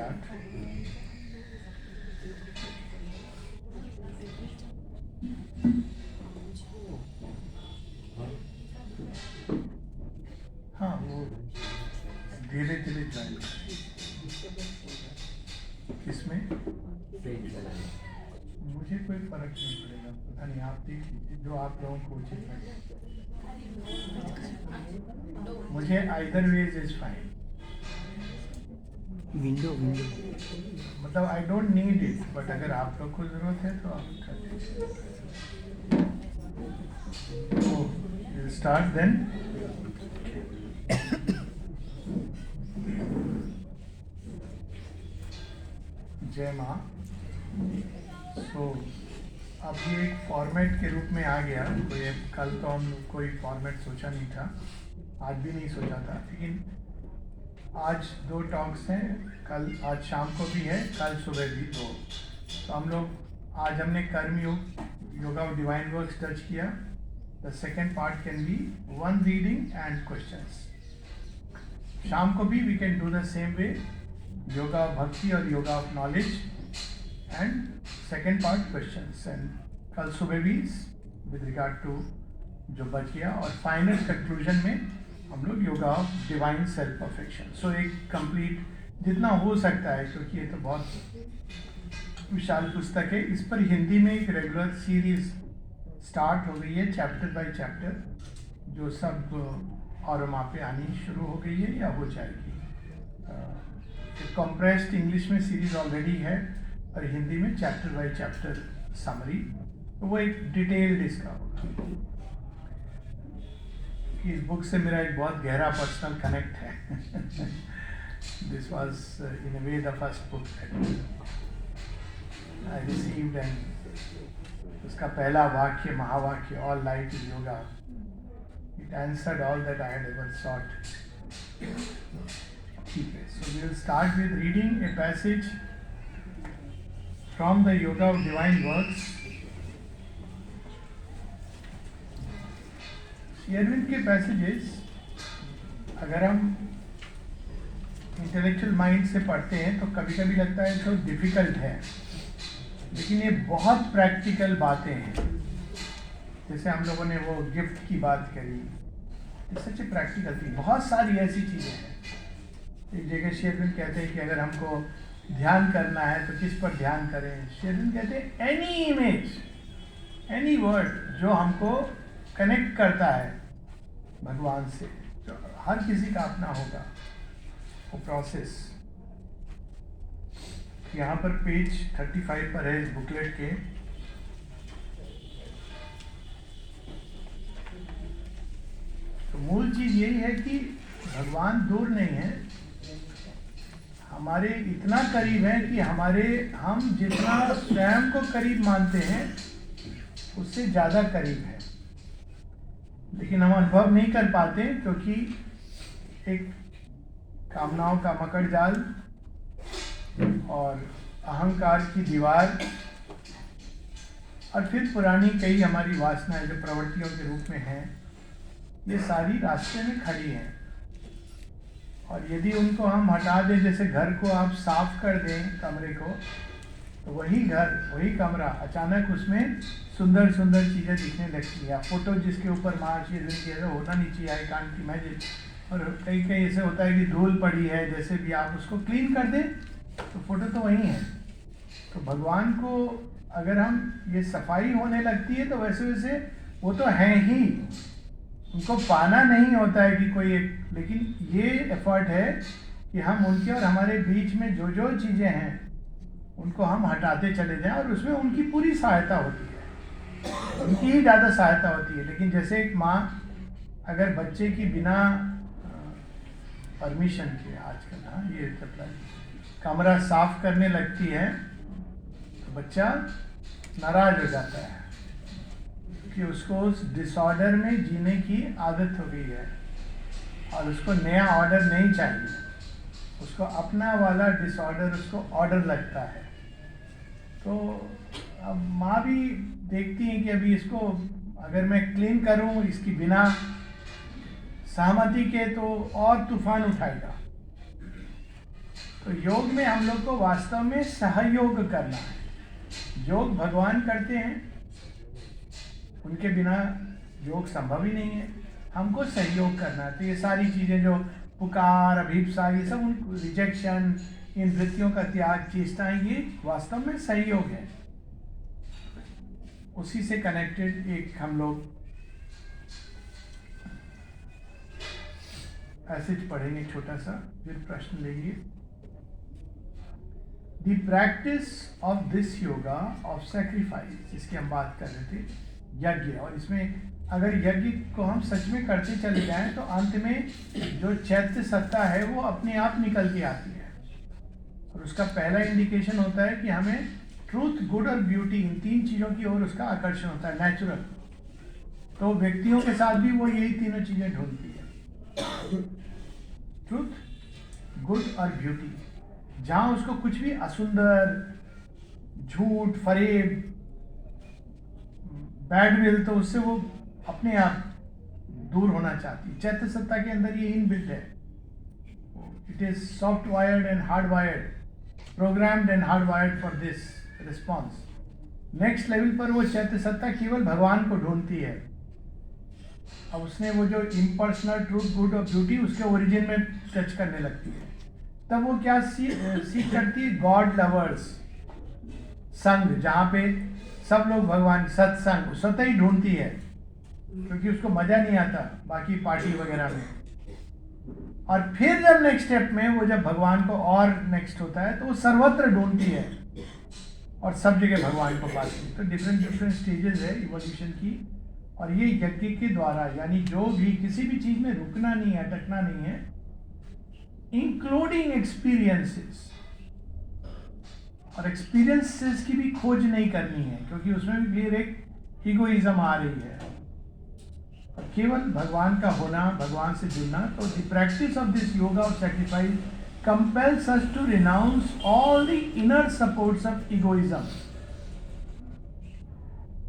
Start. हाँ, वो धीरे धीरे ज्वाइन करें। किसमें? मुझे कोई फर्क नहीं पड़ेगा, पता नहीं, आप देख लीजिए जो आप लोगों को उचित लगे। मुझे either veg is fine. Window मतलब I don't need it, but अगर आप लोग को जरूरत है तो आप कर लीजिए। तो स्टार्ट देन। जय माँ। सो अब ये एक फॉर्मेट के रूप में आ गया। कोई कल तो हम कोई फॉर्मेट सोचा नहीं था, आज भी नहीं सोचा था, लेकिन आज 2 टॉक्स हैं, आज शाम को भी है, कल सुबह भी 2। तो हम लोग आज हमने Karma Yoga, yoga of divine works touch किया। The second part can be 1 reading and questions. शाम को भी we can do the same way, yoga of bhakti और yoga of knowledge, and second part questions, and कल सुबह भी विद रिगार्ड टू जो बच गया, और फाइनल कंक्लूजन में हम लोग yoga of divine self perfection. So एक कंप्लीट जितना हो सकता है, क्योंकि ये तो बहुत विशाल पुस्तक है, इस पर हिंदी में एक रेगुलर सीरीज स्टार्ट हो गई है, चैप्टर बाय चैप्टर, जो सब और वहाँ पे आनी शुरू हो गई है या हो जाएगी। कॉम्प्रेस्ड इंग्लिश में सीरीज ऑलरेडी है, और हिंदी में चैप्टर बाय चैप्टर समरी, तो वो एक डिटेल्ड इसका होगा। इस बुक से मेरा एक बहुत गहरा पर्सनल कनेक्ट है। This was in a way the first book I received, and उसका पहला वाक्य, महावाक्य, all life is yoga, it answered all that I had ever sought. ठीक है, so we will start with reading a passage from the yoga of divine works. Aurobindo के passages अगर हम intellectual mind से पढ़ते हैं तो कभी कभी लगता है तो डिफिकल्ट है, लेकिन ये बहुत प्रैक्टिकल बातें हैं। जैसे हम लोगों ने वो गिफ्ट की बात करी, सच प्रैक्टिकल थी, बहुत सारी ऐसी चीज़ें हैं। एक जगह शेरविन कहते हैं कि अगर हमको ध्यान करना है तो किस पर ध्यान करें। शेरविन कहते हैं एनी इमेज, एनी वर्ड जो हमको कनेक्ट करता है भगवान से, जो हर किसी का अपना होगा वो प्रोसेस। यहाँ पर पेज 35 पर है इस बुकलेट के। तो मूल चीज यही है कि भगवान दूर नहीं है, हमारे इतना करीब है कि हम जितना स्वयं को करीब मानते हैं उससे ज़्यादा करीब है, लेकिन हम अनुभव नहीं कर पाते क्योंकि एक कामनाओं का मकड़ जाल और अहंकार की दीवार, और फिर पुरानी कई हमारी वासनाएं जो प्रवृत्तियों के रूप में हैं, ये सारी रास्ते में खड़ी हैं। और यदि उनको हम हटा दें, जैसे घर को आप साफ कर दें कमरे को, तो वही घर, वही कमरा, अचानक उसमें सुंदर सुंदर चीज़ें दिखने लगती हैं। फोटो जिसके ऊपर महर्षि ऐसा होना नहीं चाहिए, आई कांट इमेजिन। और कई कई ऐसे होता है कि धूल पड़ी है, जैसे भी आप उसको क्लीन कर दें तो फोटो तो वही है। तो भगवान को अगर हम ये सफाई होने लगती है तो वैसे वैसे वो तो हैं ही, उनको पाना नहीं होता है कि कोई एक, लेकिन ये एफर्ट है कि हम उनके और हमारे बीच में जो जो चीज़ें हैं उनको हम हटाते चले जाएं, और उसमें उनकी पूरी सहायता होती है, उनकी ही ज़्यादा सहायता होती है। लेकिन जैसे एक माँ अगर बच्चे की बिना परमिशन के, आजकल हाँ ये कमरा साफ करने लगती है तो बच्चा नाराज हो जाता है कि उसको उस डिसऑर्डर में जीने की आदत हो गई है और उसको नया ऑर्डर नहीं चाहिए, उसको अपना वाला डिसऑर्डर उसको ऑर्डर लगता है। तो अब माँ भी देखती है कि अभी इसको अगर मैं क्लीन करूँ इसकी बिना सहमति के तो और तूफान उठाएगा। तो योग में हम लोग को वास्तव में सहयोग करना है। योग भगवान करते हैं, उनके बिना योग संभव ही नहीं है। हमको सहयोग करना है। तो ये सारी चीज़ें जो पुकार, अभिप्सा, ये सब उन रिजेक्शन, इन वृत्तियों का त्याग, चेष्टाएं, ये वास्तव में सहयोग है। उसी से कनेक्टेड एक हम लोग पैसेज पढ़ेंगे छोटा सा, फिर प्रश्न लेंगे। The practice of this yoga of sacrifice, जिसकी हम बात कर रहे थे, यज्ञ। और इसमें अगर यज्ञ को हम सच में करते चले जाएं तो अंत में जो चैत्य सत्ता है वो अपने आप निकल के आती है। और उसका पहला इंडिकेशन होता है कि हमें ट्रूथ, गुड और ब्यूटी, इन तीन चीज़ों की ओर उसका आकर्षण होता है, नेचुरल। तो व्यक्तियों के साथ भी वो यही तीनों चीज़ें ढूंढती है, ट्रूथ, गुड और ब्यूटी। जहाँ उसको कुछ भी असुंदर, झूठ, फरेब, बैड विल, तो उससे वो अपने आप दूर होना चाहती है। चैत्य सत्ता के अंदर ये इनबिल्ट है। It is soft wired and hard wired, programmed and hard wired for this response. Next level पर वो चैत्य सत्ता केवल भगवान को ढूंढती है। अब उसने वो जो इम्पर्सनल ट्रूथ, गुड और ब्यूटी, उसके ओरिजिन में टच करने लगती है। तब वो क्या सीख करती है? गॉड लवर्स संग, जहाँ पे सब लोग भगवान, सत्संग, स्वतः ही ढूंढती है, क्योंकि उसको मजा नहीं आता बाकी पार्टी वगैरह में। और फिर जब नेक्स्ट स्टेप में वो जब भगवान को और नेक्स्ट होता है तो वो सर्वत्र ढूंढती है और सब जगह भगवान को पाती है। तो डिफरेंट स्टेजेस है इवोल्यूशन की। और ये यज्ञ के द्वारा, यानी जो भी किसी भी चीज में रुकना नहीं है, अटकना नहीं है, इंक्लूडिंग एक्सपीरियंसेस। और एक्सपीरियंसेस की भी खोज नहीं करनी है, क्योंकि उसमें भी फिर एक इगोइज्म आ रही है। और केवल भगवान का होना, भगवान से जुड़ना। तो the practice of this yoga of sacrifice compels us to renounce all the inner supports of egoism.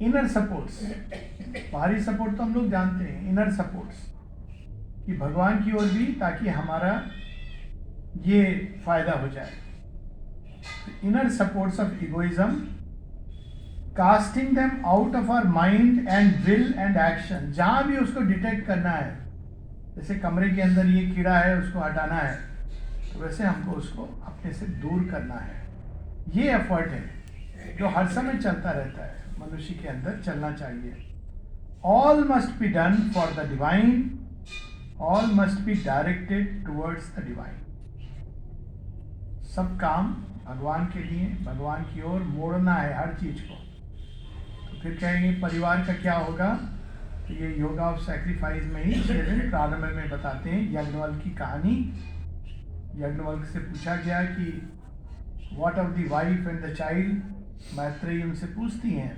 Inner supports, बाहरी सपोर्ट तो हम लोग जानते हैं, इनर सपोर्ट्स कि भगवान की ओर भी, ताकि हमारा ये फायदा हो जाए। Inner supports of egoism, casting them out of our mind and will and action. जहां भी उसको डिटेक्ट करना है, जैसे कमरे के अंदर ये कीड़ा है, उसको हटाना है, तो वैसे हमको उसको अपने से दूर करना है। ये एफर्ट है जो हर समय चलता रहता है, मनुष्य के अंदर चलना चाहिए। All must be done for the divine, all must be directed towards the divine. सब काम भगवान के लिए, भगवान की ओर मोड़ना है हर चीज को। तो फिर कहेंगे परिवार का क्या होगा? तो ये योगा ऑफ सैक्रिफाइस में ही 6 दिन प्रारंभ में बताते हैं यज्ञवल्क की कहानी। यज्ञवल्क से पूछा गया कि what of the wife and the child, Maitreyi उनसे पूछती हैं।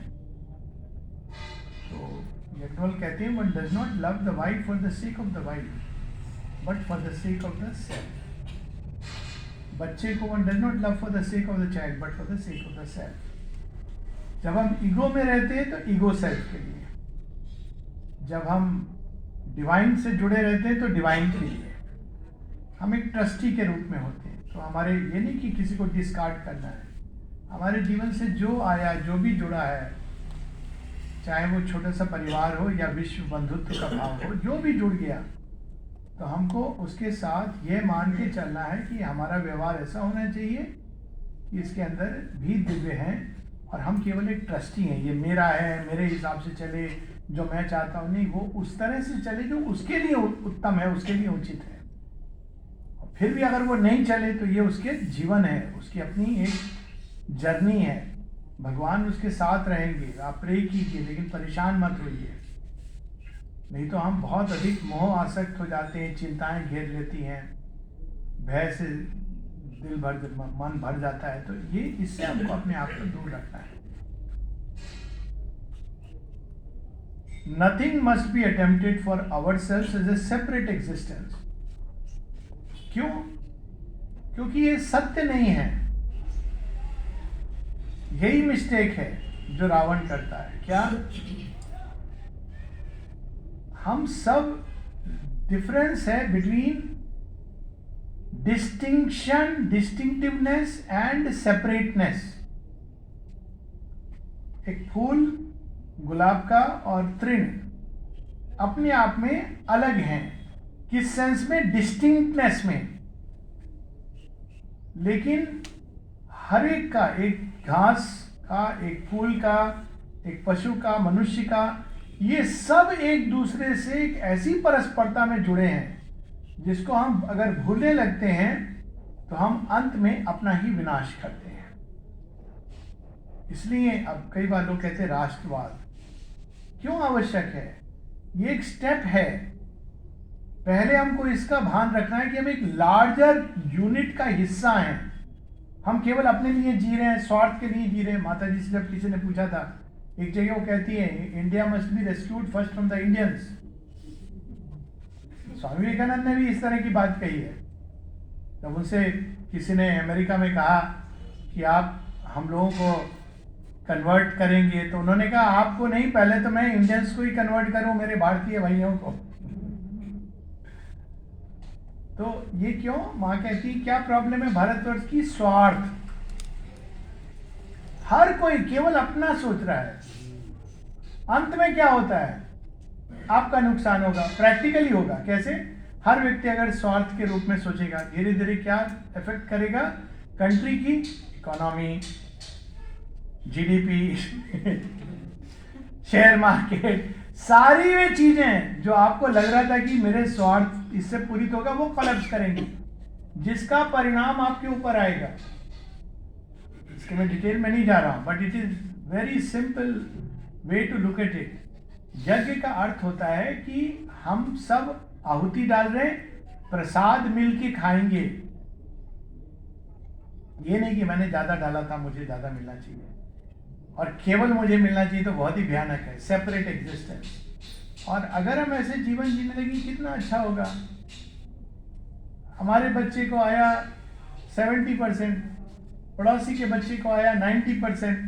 तो यज्ञवल्क कहते हैं one does not love the wife for the sake of the wife, but for the sake of the self. बच्चे को one does not love for the sake of the child, but for the sake of the self. जब हम ego में रहते हैं तो ego self के लिए, जब हम डिवाइन से जुड़े रहते हैं तो डिवाइन के लिए। हम एक ट्रस्टी के रूप में होते हैं। तो हमारे ये नहीं कि किसी को डिस्कार्ड करना है। हमारे जीवन से जो आया, जो भी जुड़ा है, चाहे वो छोटा सा परिवार हो या विश्व बंधुत्व का भाव हो, जो भी जुड़ गया, तो हमको उसके साथ ये मान के चलना है कि हमारा व्यवहार ऐसा होना चाहिए कि इसके अंदर भी दिव्य हैं और हम केवल एक ट्रस्टी हैं। ये मेरा है, मेरे हिसाब से चले, जो मैं चाहता हूँ नहीं, वो उस तरह से चले जो उसके लिए उत्तम है, उसके लिए उचित है। और फिर भी अगर वो नहीं चले तो ये उसके जीवन है, उसकी अपनी एक जर्नी है। भगवान उसके साथ रहेंगे। आप प्रे कीजिए, लेकिन परेशान मत होइए, नहीं तो हम बहुत अधिक मोह आसक्त हो जाते हैं, चिंताएं घेर लेती हैं, भय से दिल भर, मन भर जाता है। तो ये, इससे हमको अपने आप को दूर रखना है। Nothing must be attempted for ourselves as a separate existence. क्यों? क्योंकि ये सत्य नहीं है। यही मिस्टेक है जो रावण करता है। क्या? हम सब, डिफरेंस है between distinction, distinctiveness and separateness. एक फूल गुलाब का और तृण अपने आप में अलग हैं, किस सेंस में? डिस्टिंक्टनेस में। लेकिन हर एक का, एक घास का, एक फूल का, एक पशु का, मनुष्य का, ये सब एक दूसरे से एक ऐसी परस्परता में जुड़े हैं जिसको हम अगर भूलने लगते हैं तो हम अंत में अपना ही विनाश करते हैं। इसलिए अब कई बार लोग कहते हैं राष्ट्रवाद क्यों आवश्यक है? ये एक स्टेप है। पहले हमको इसका भान रखना है कि हम एक लार्जर यूनिट का हिस्सा हैं। हम केवल अपने लिए जी रहे हैं, स्वार्थ के लिए जी रहे हैं। माता जी से जब किसी ने पूछा था, एक जगह वो कहती है India must be rescued first from the Indians. Swami Vivekananda ने भी इस तरह की बात कही है। जब उनसे किसी ने अमेरिका में कहा कि आप हम लोगों को कन्वर्ट करेंगे, तो उन्होंने कहा आपको नहीं, पहले तो मैं इंडियंस को ही कन्वर्ट करूं, मेरे भारतीय भाइयों को। तो ये क्यों? मां कहती क्या प्रॉब्लम है भारतवर्ष की? स्वार्थ। हर कोई केवल अपना सोच रहा है। अंत में क्या होता है? आपका नुकसान होगा, प्रैक्टिकली होगा। कैसे? हर व्यक्ति अगर स्वार्थ के रूप में सोचेगा, धीरे धीरे क्या इफेक्ट करेगा? कंट्री की इकोनॉमी, जीडीपी, शेयर मार्केट, सारी वे चीजें जो आपको लग रहा था कि मेरे स्वार्थ इससे पूरित होगा, वो कोलैप्स करेंगी, जिसका परिणाम आपके ऊपर आएगा। इसके मैं डिटेल में नहीं जा रहा हूं, but it is very simple way to look at it. यज्ञ का अर्थ होता है कि हम सब आहुति डाल रहे हैं, प्रसाद मिल के खाएंगे। ये नहीं कि मैंने ज्यादा डाला था, मुझे ज्यादा मिलना चाहिए और केवल मुझे मिलना चाहिए, तो बहुत ही भयानक है, सेपरेट एग्जिस्टेंस। और अगर हम ऐसे जीवन जीने लगे कितना अच्छा होगा। हमारे बच्चे को आया 70%, पड़ोसी के बच्चे को आया 90%,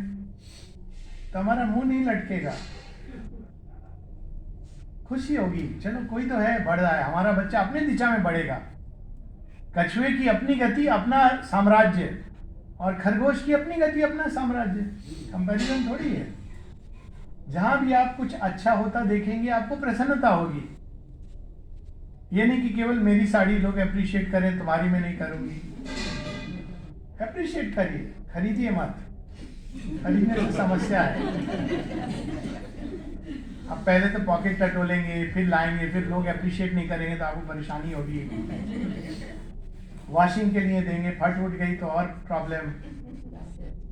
तो हमारा मुंह नहीं लटकेगा, खुशी होगी। चलो कोई तो है, बढ़ रहा है, हमारा बच्चा अपनी दिशा में बढ़ेगा। कछुए की अपनी गति, अपना साम्राज्य, और खरगोश की अपनी गति, अपना साम्राज्य। कंपैरिजन थोड़ी है। जहां भी आप कुछ अच्छा होता देखेंगे, आपको प्रसन्नता होगी। ये नहीं कि केवल मेरी साड़ी लोग अप्रिशिएट करें, तुम्हारी मैं नहीं करूंगी। अप्रिशिएट करिए, खरीदिए मत। खरीदने से समस्या है। अब पहले तो पॉकेट टटोलेंगे, फिर लाएंगे, फिर लोग अप्रिशिएट नहीं करेंगे तो आपको परेशानी होगी। वॉशिंग के लिए देंगे, फट उठ गई तो और प्रॉब्लम,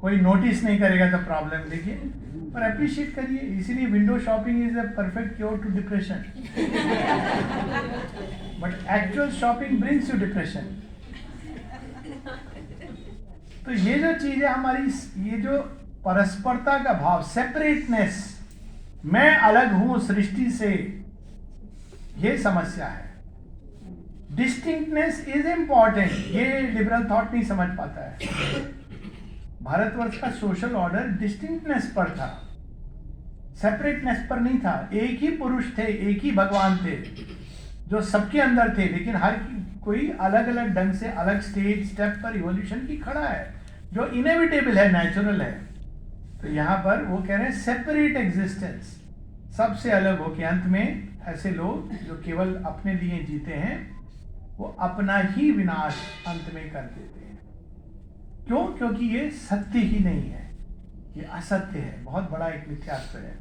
कोई नोटिस नहीं करेगा तो प्रॉब्लम। देखिए, पर अप्रिशिएट करिए। इसीलिए window shopping is a perfect cure to depression, but actual shopping brings you depression. तो ये जो चीज है हमारी, ये जो परस्परता का भाव, सेपरेटनेस, मैं अलग हूं सृष्टि से, ये समस्या है। डिस्टिंक्टनेस इज इंपॉर्टेंट, ये लिबरल थॉट नहीं समझ पाता है। भारतवर्ष का सोशल ऑर्डर डिस्टिंक्टनेस पर था, सेपरेटनेस पर नहीं था। एक ही पुरुष थे, एक ही भगवान थे जो सबके अंदर थे, लेकिन हर कोई अलग अलग ढंग से, अलग स्टेप पर इवोल्यूशन की खड़ा है, जो इनएविटेबल है, नेचुरल है। तो यहां पर वो कह रहे हैं सेपरेट एग्जिस्टेंस, सबसे अलग हो के अंत में ऐसे लोग जो केवल अपने लिए जीते हैं, वो अपना ही विनाश अंत में कर देते हैं। क्यों? क्योंकि ये सत्य ही नहीं है, ये असत्य है, बहुत बड़ा एक मिथ्यात्व है।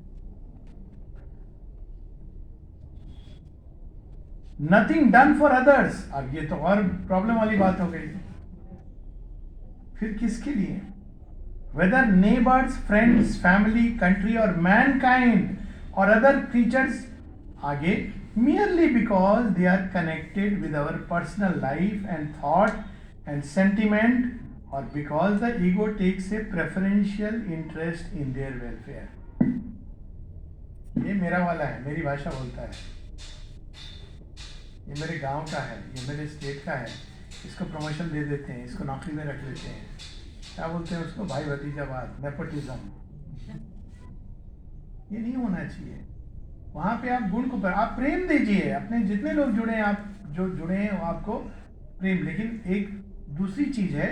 नथिंग डन फॉर अदर्स, अब ये तो और प्रॉब्लम वाली बात हो गई। फिर किसके लिए? Whether neighbours, friends, family, country और मैनकाइंड और अदर क्रीचर्स, आगे, merely because they are connected with our personal life and thought and sentiment, or because the ego takes a preferential interest in their welfare. ये मेरा वाला है, मेरी भाषा बोलता है, ये मेरे गांव का है, ये मेरे स्टेट का है, इसको प्रमोशन दे देते हैं, इसको नौकरी में रख लेते हैं, क्या बोलते हैं उसको, भाई भतीजावाद, नेपोटिज्म। ये नहीं होना चाहिए। वहां पे आप गुण को, आप प्रेम दीजिए, अपने जितने लोग जुड़े हैं, आप जो जुड़े हैं वो आपको प्रेम। लेकिन एक दूसरी चीज है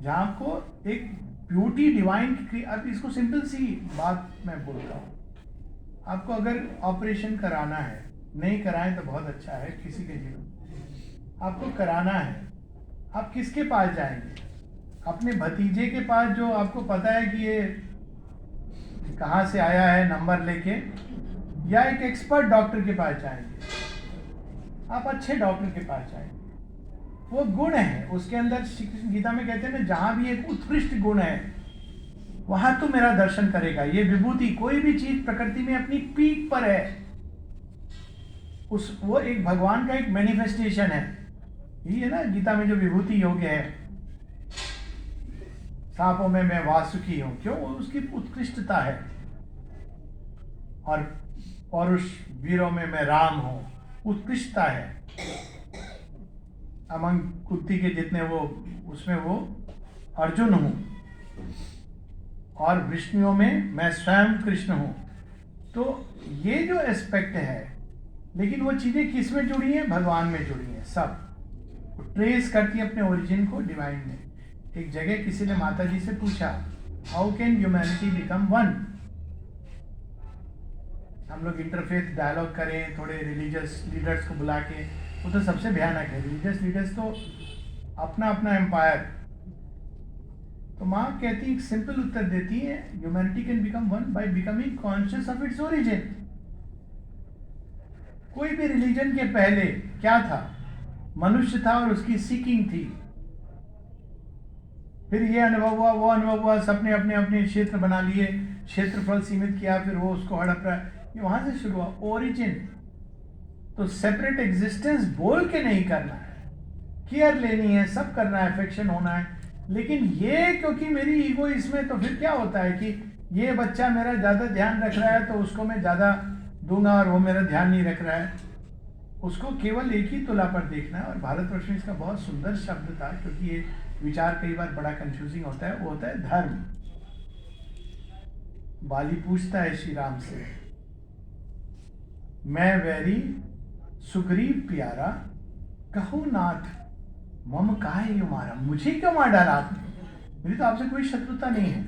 जहां आपको एक ब्यूटी डिवाइन की, अब इसको सिंपल सी बात मैं बोलता हूँ, आपको अगर ऑपरेशन कराना है, नहीं कराएं तो बहुत अच्छा है किसी के जीवन, आपको कराना है, आप किसके पास जाएंगे? अपने भतीजे के पास जो आपको पता है कि ये कहाँ से आया है नंबर लेके, या एक एक्सपर्ट डॉक्टर के पास जाएंगे? आप अच्छे डॉक्टर के पास जाएंगे। वो गुण है उसके अंदर, श्री कृष्ण गीता में कहते हैं ना, जहां भी एक उत्कृष्ट गुण है वहां तो मेरा दर्शन करेगा। ये विभूति, कोई भी चीज प्रकृति में अपनी पीक पर है, उस वो एक भगवान का एक मैनिफेस्टेशन है। यही है ना गीता में जो विभूति योग है, सांपों में मैं वासुकी हूं, क्यों? उसकी उत्कृष्टता है। और पौरुष वीरों में मैं राम हूं, उत्कृष्टता है। अमंग कुत्ती के जितने वो, उसमें वो अर्जुन हूं, और विष्णुओं में मैं स्वयं कृष्ण हूं। तो ये जो एस्पेक्ट है, लेकिन वो चीजें किस में जुड़ी हैं? भगवान में जुड़ी हैं सब। ट्रेस करती है अपने ओरिजिन को डिवाइन में। एक जगह किसी ने माता जी से पूछा, how can humanity become one? हम लोग इंटरफेथ डायलॉग करें थोड़े रिलीजियस लीडर्स को बुला के, वो तो सबसे भयानक है। रिलीजियस लीडर्स तो अपना अपना एम्पायर। तो माँ कहती, एक सिंपल उत्तर देती है, humanity can become one by becoming conscious of its origin. कोई भी रिलीजन के पहले क्या था? मनुष्य था और उसकी सीकिंग थी। फिर ये अनुभव हुआ, वो अनुभव हुआ, सबने अपने अपने क्षेत्र बना लिए, क्षेत्रफल सीमित किया, फिर वो उसको हड़प रहा, ये वहां से शुरू हुआ ओरिजिन। तो सेपरेट एग्जिस्टेंस बोल के नहीं करना है, केयर लेनी है, सब करना है, अफेक्शन होना है। लेकिन ये क्योंकि मेरी ईगो इसमें, तो फिर क्या होता है कि ये बच्चा मेरा ज्यादा ध्यान रख रहा है तो उसको मैं ज्यादा दूंगा, और वो मेरा ध्यान नहीं रख रहा है। उसको केवल एक ही तुला पर देखना है। और भारतवर्ष में इसका बहुत सुंदर शब्द था, क्योंकि ये विचार कई बार बड़ा कंफ्यूजिंग होता है, वो होता है धर्म। बाली पूछता है श्री राम से, मैं वैरी सुग्रीव प्यारा, कहूँ नाथ मम काहे यू मारा? मुझे क्यों मार डाला आपने? मेरी तो आपसे कोई शत्रुता नहीं है।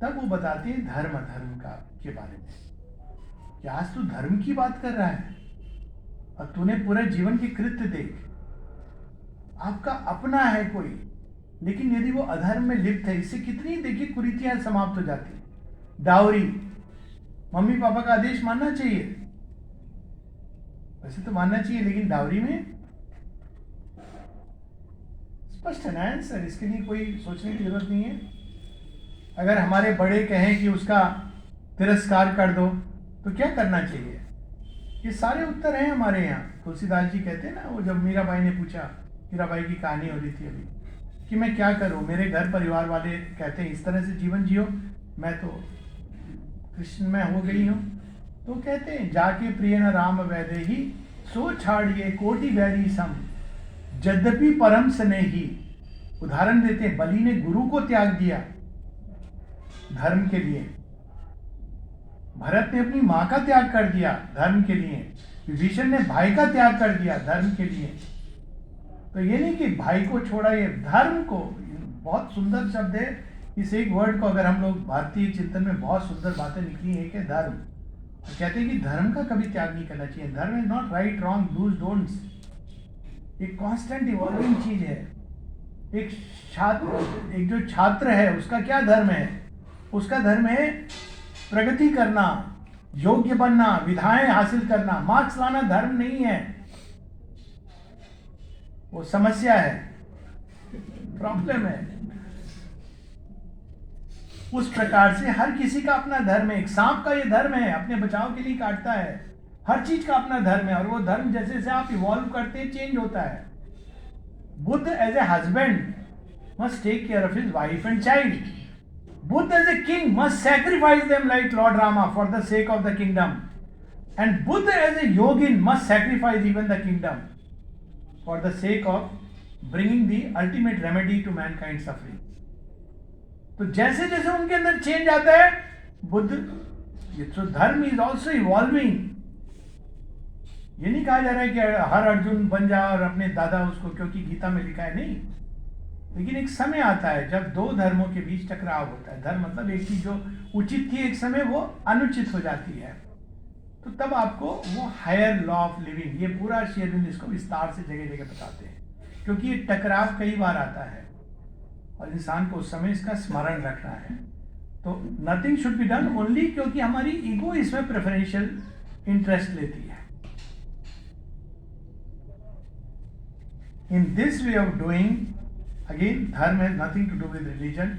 तब वो बताते हैं धर्म अधर्म का के बारे में, कि आज तू धर्म की बात कर रहा है और तूने पूरे जीवन के कृत्य देख, आपका अपना है कोई, लेकिन यदि वो अधर्म में लिप्त है, इससे कितनी देखिए कुरीतियां समाप्त हो जाती है। डाउरी, मम्मी पापा का आदेश मानना चाहिए, वैसे तो मानना चाहिए, लेकिन डाउरी में स्पष्ट है ना आंसर, इसके लिए कोई सोचने की जरूरत नहीं है। अगर हमारे बड़े कहें कि उसका तिरस्कार कर दो तो क्या करना चाहिए? ये सारे उत्तर हैं हमारे यहाँ। तुलसीदास जी कहते हैं ना, वो जब मीराबाई ने पूछा, मीराबाई की कहानी हो रही थी अभी, कि मैं क्या करूं, मेरे घर परिवार वाले कहते हैं इस तरह से जीवन जियो, मैं तो कृष्ण में हो गई हूं। तो कहते हैं, जाके प्रिय न राम वैदेही, सो छाड़िए कोटि वैरी सम, यद्यपि परम स्नेही। उदाहरण देते हैं, बलि ने गुरु को त्याग दिया धर्म के लिए, भरत ने अपनी मां का त्याग कर दिया धर्म के लिए, विभीषण ने भाई का त्याग कर दिया धर्म के लिए। तो ये नहीं कि भाई को छोड़ा, ये धर्म को, बहुत सुंदर शब्द है। इस एक वर्ड को अगर हम लोग भारतीय चिंतन में बहुत सुंदर बातें निकली है कि धर्म, कहते हैं कि धर्म का कभी त्याग नहीं करना चाहिए। Dharma is not right wrong dos don'ts, एक कांस्टेंट इवॉल्विंग चीज है। एक जो छात्र है उसका क्या धर्म है? उसका धर्म है प्रगति करना, योग्य बनना, विधाएं हासिल करना। मार्क्स लाना धर्म नहीं है, वो समस्या है, प्रॉब्लम है। उस प्रकार से हर किसी का अपना धर्म है। एक सांप का ये धर्म है, अपने बचाव के लिए काटता है। हर चीज का अपना धर्म है, और वो धर्म जैसे जैसे आप इवॉल्व करते हैं चेंज होता है। Buddha as a husband must take care of his wife and child. Buddha as a king must sacrifice them like lord Rama for the sake of the kingdom, and Buddha as a yogin must sacrifice even the kingdom for the sake of bringing the ultimate remedy to mankind suffering. तो जैसे जैसे उनके अंदर change आता है, बुद्ध, तो धर्म is also evolving. ये नहीं कहा जा रहा है कि हर अर्जुन बन जा और अपने दादा उसको, क्योंकि गीता में लिखा है, नहीं। लेकिन एक समय आता है जब दो धर्मों के बीच टकराव होता है। धर्म मतलब एक चीज जो उचित थी एक समय वो अनुचित हो जाती है, तो तब आपको वो हायर लॉ ऑफ लिविंग, ये पूरा श्री अरविंद इसको विस्तार से जगह जगह बताते हैं, क्योंकि ये टकराव कई बार आता है और इंसान को उस समय इसका स्मरण रखना है। तो nothing should be done only क्योंकि हमारी ईगो इसमें प्रेफरेंशियल इंटरेस्ट लेती है। In this way of doing, again dharma has nothing to do with religion.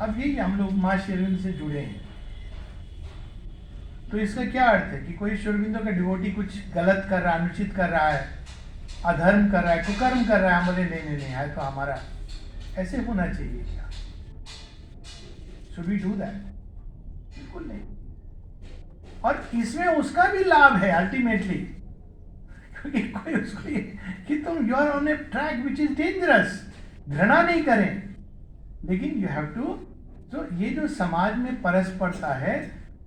अब यही हम लोग मां श्री अरविंद से जुड़े हैं, तो इसका क्या अर्थ है कि कोई श्री अरविंदो का डिवोटी कुछ गलत कर रहा है, अनुचित कर रहा है, अधर्म कर रहा है, कुकर्म कर रहा है, हम बोले नहीं नहीं नहीं है तो हमारा ऐसे होना चाहिए क्या? Should we do that? बिल्कुल नहीं। और इसमें उसका भी लाभ है अल्टीमेटली, क्योंकि कोई उसको ये कि तुम you are on a track which is dangerous, घृणा नहीं करें, लेकिन यू हैव टू। तो ये जो समाज में परस्परता है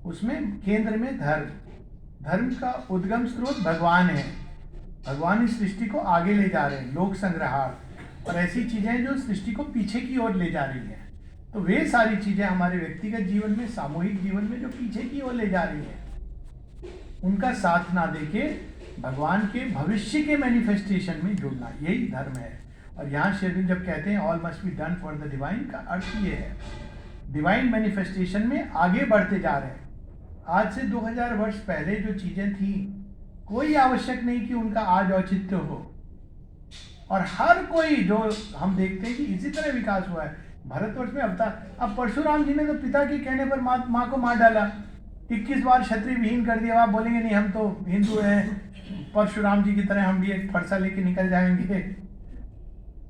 उसमें केंद्र में धर्म का उद्गम स्रोत भगवान है। भगवान इस सृष्टि को आगे ले जा रहे हैं, लोक संग्रहार्थ और ऐसी चीजें जो सृष्टि को पीछे की ओर ले जा रही हैं। तो वे सारी चीजें हमारे व्यक्तिगत जीवन में, सामूहिक जीवन में जो पीछे की ओर ले जा रही हैं, उनका साथ ना देके भगवान के भविष्य के मैनिफेस्टेशन में जुड़ना, यही धर्म है। और यहाँ श्री अरविंद जब कहते हैं all must be done for the divine, का अर्थ ये है डिवाइन मैनिफेस्टेशन में आगे बढ़ते जा रहे हैं। आज से 2000 वर्ष पहले जो चीजें थी, कोई आवश्यक नहीं कि उनका आज औचित्य हो। और हर कोई जो हम देखते हैं कि इसी तरह विकास हुआ है भारतवर्ष में अवतार। अब परशुराम जी ने तो पिता के कहने पर माँ को मार डाला, 21 बार क्षत्रिय विहीन कर दिया। आप बोलेंगे नहीं हम तो हिंदू हैं, परशुराम जी की तरह हम भी एक फरसा लेके निकल जाएंगे।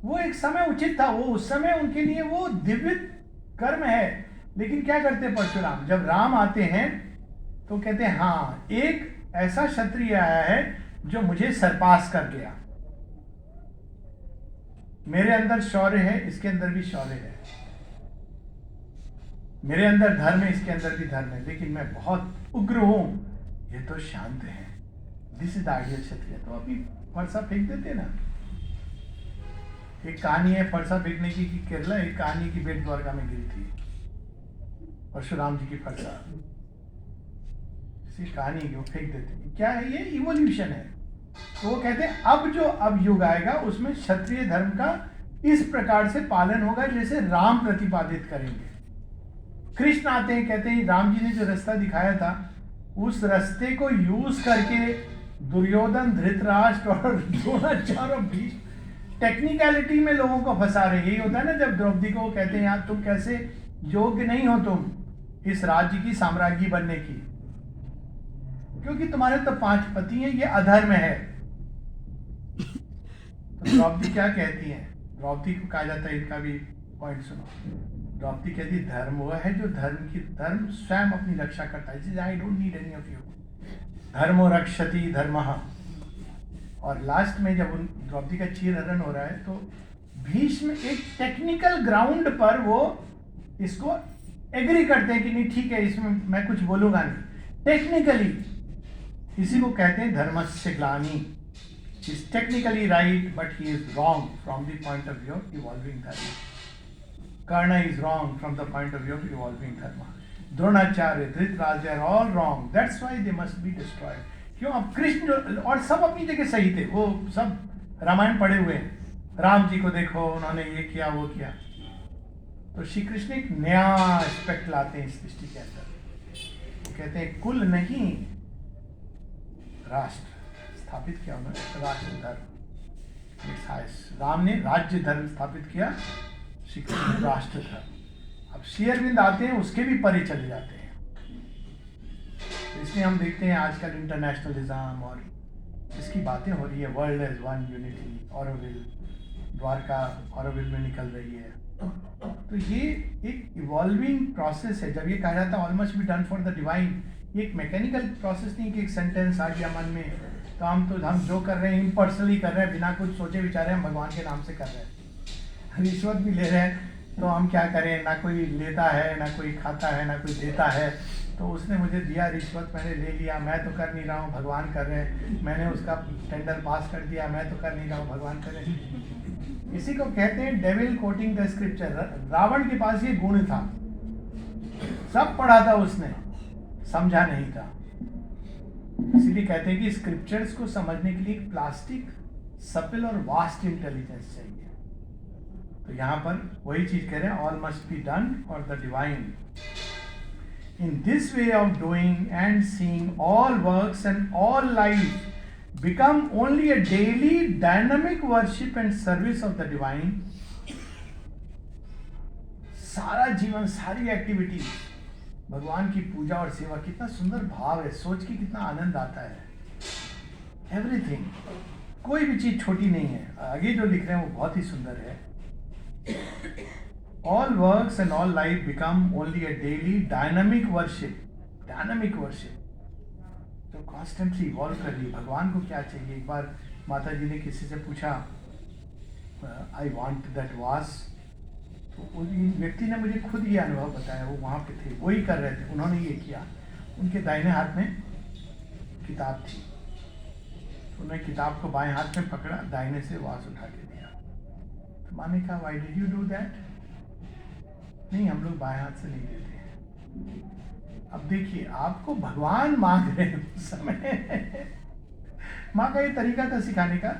वो एक समय उचित था, वो उस समय उनके लिए वो दिव्य कर्म है। लेकिन क्या करते परशुराम, जब राम आते हैं तो कहते हैं हाँ एक ऐसा क्षत्रिय आया है जो मुझे सरपास कर गया, मेरे अंदर शौर्य है, इसके अंदर भी शौर्य है, मेरे अंदर धर्म है, इसके अंदर भी धर्म है, लेकिन मैं बहुत उग्र हूं, ये तो शांत है। दिस इज द आइडियल क्षत्रिय। तो अभी फरसा फेंक देते ना। एक कहानी है फरसा फेंकने की कि केरला, एक कहानी की बेट द्वारका में गिरी थी परशुराम जी की फरसा, इसी कहानी की वो फेंक देते। क्या है ये? इवोल्यूशन है। तो वो कहते हैं अब युग आएगा उसमें क्षत्रिय धर्म का इस प्रकार से पालन होगा जैसे राम प्रतिपादित करेंगे। कृष्ण आते हैं, कहते हैं राम जी ने जो रास्ता दिखाया था उस रास्ते को यूज करके दुर्योधन, धृतराष्ट्र और द्रोणाचार्य भीष्म टेक्निकलिटी में लोगों को फंसा रहे। यही होता है ना जब द्रौपदी को कहते हैं यार तुम कैसे योग्य नहीं हो तुम इस राज्य की साम्राज्ञी बनने की, क्योंकि तुम्हारे तो 5 पति हैं, ये अधर्म है। तो द्रौपदी क्या कहती है? द्रौपदी को कहा जाता है, इनका भी पॉइंट सुनो। द्रौपदी कहती है धर्म वो है जो धर्म स्वयं अपनी रक्षा करता है। आई don't need any of you. धर्मो रक्षति धर्मः। और लास्ट में जब द्रौपदी का चीरहरण हो रहा है तो भीष्म एक टेक्निकल ग्राउंड पर वो इसको एग्री करते हैं कि नहीं ठीक है, इसमें मैं कुछ बोलूंगा नहीं। टेक्निकली इसी को कहते हैं धर्मस्य ग्लानि। He is technically right, but he is wrong from the point of view of evolving dharma. Karna is wrong from the point of view of evolving dharma. Dronacharya, Dhritarashtra, they are all wrong. That's why they must be destroyed. क्यों? अब कृष्ण जो और सब अपनी जगह सही थे, वो सब रामायण पढ़े हुए हैं। राम जी को देखो, उन्होंने ये किया वो किया। तो श्री कृष्ण एक नया एस्पेक्ट लाते हैं इस सृष्टि के अंदर। वो कहते हैं कुल नहीं राष्ट्र स्थापित किया उन्होंने, राष्ट्र धर्म। राम ने राज्य धर्म स्थापित किया, श्री कृष्ण ने राष्ट्र धर्म। अब श्री अरविंद आते हैं, उसके भी परे चले जाते हैं। तो इसलिए हम देखते हैं आजकल इंटरनेशनलिज्म और इसकी बातें हो रही है। World as one unity, Auroville, Dwarka Auroville में निकल रही है। तो ये एक इवॉल्विंग प्रोसेस है। जब ये कहा जाता है all must be done for the divine, ये एक मैकेनिकल प्रोसेस नहीं कि एक सेंटेंस आ गया मन में तो हम जो कर रहे हैं इम्पर्सनली कर रहे हैं, बिना कुछ सोचे विचारे हम भगवान के नाम से कर रहे हैं। रिश्वत भी ले रहे हैं तो हम क्या करें, ना कोई लेता है, ना कोई खाता है, ना कोई देता है, तो उसने मुझे दिया रिश्वत, मैंने ले लिया, मैं तो कर नहीं रहा हूँ, भगवान कर रहे हैं, मैंने उसका टेंडर पास कर दिया, मैं तो कर नहीं रहा हूँ, भगवान कर रहे हैं। इसी को कहते हैं devil quoting the scripture. Ravan के पास ये गुण था, सब पढ़ा था उसने, समझा नहीं था। इसीलिए कहते हैं कि स्क्रिप्चर्स को समझने के लिए एक प्लास्टिक, सपिल और वास्ट इंटेलिजेंस चाहिए। तो यहाँ पर वही चीज कह रहे हैं, all must be done for the divine. In this way of doing and seeing, all works and all life become only a daily dynamic worship and service of the divine. सारा जीवन, सारी एक्टिविटी भगवान की पूजा और सेवा, कितना सुंदर भाव है, सोच के कितना आनंद आता है। एवरीथिंग, कोई भी चीज छोटी नहीं है। आगे जो लिख रहे हैं वो बहुत ही सुंदर है। All works and all life become only a daily dynamic worship. Dynamic worship. तो constantly evolve कर रही है। भगवान को क्या चाहिए? एक बार माता जी ने किसी से पूछा, I want that was, तो उस व्यक्ति ने मुझे खुद ये अनुभव बताया, वो वहाँ पे थे, वही कर रहे थे, उन्होंने ये किया। उनके दाहिने हाथ में किताब थी, तो उन्होंने किताब को बाएं हाथ में पकड़ा, दाहिने से वास उठा के दिया। तो माँ ने कहा, Why did you do that? नहीं, हम लोग बाएं हाथ से नहीं देते हैं। अब देखिए, आपको भगवान मांग रहे हैं उस समय। माँ का ये तरीका था सिखाने का।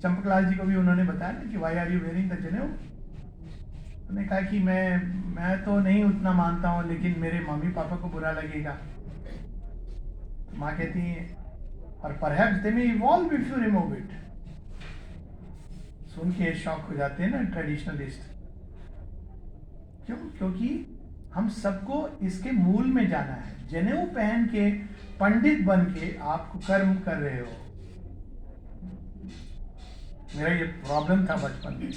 चंपकलाल जी को भी उन्होंने बताया ना कि why are you wearing the janeu. उन्होंने कहा कि मैं तो नहीं उतना मानता हूँ, लेकिन मेरे मम्मी पापा को बुरा लगेगा। तो माँ कहती है, और perhaps they may evolve if you remove it. सुन के शौक हो जाते हैं ना ट्रेडिशनलिस्ट। क्यों? क्योंकि हम सबको इसके मूल में जाना है। जनेऊ पहन के, पंडित बन के आप कर्म कर रहे हो। मेरा ये प्रॉब्लम था बचपन में।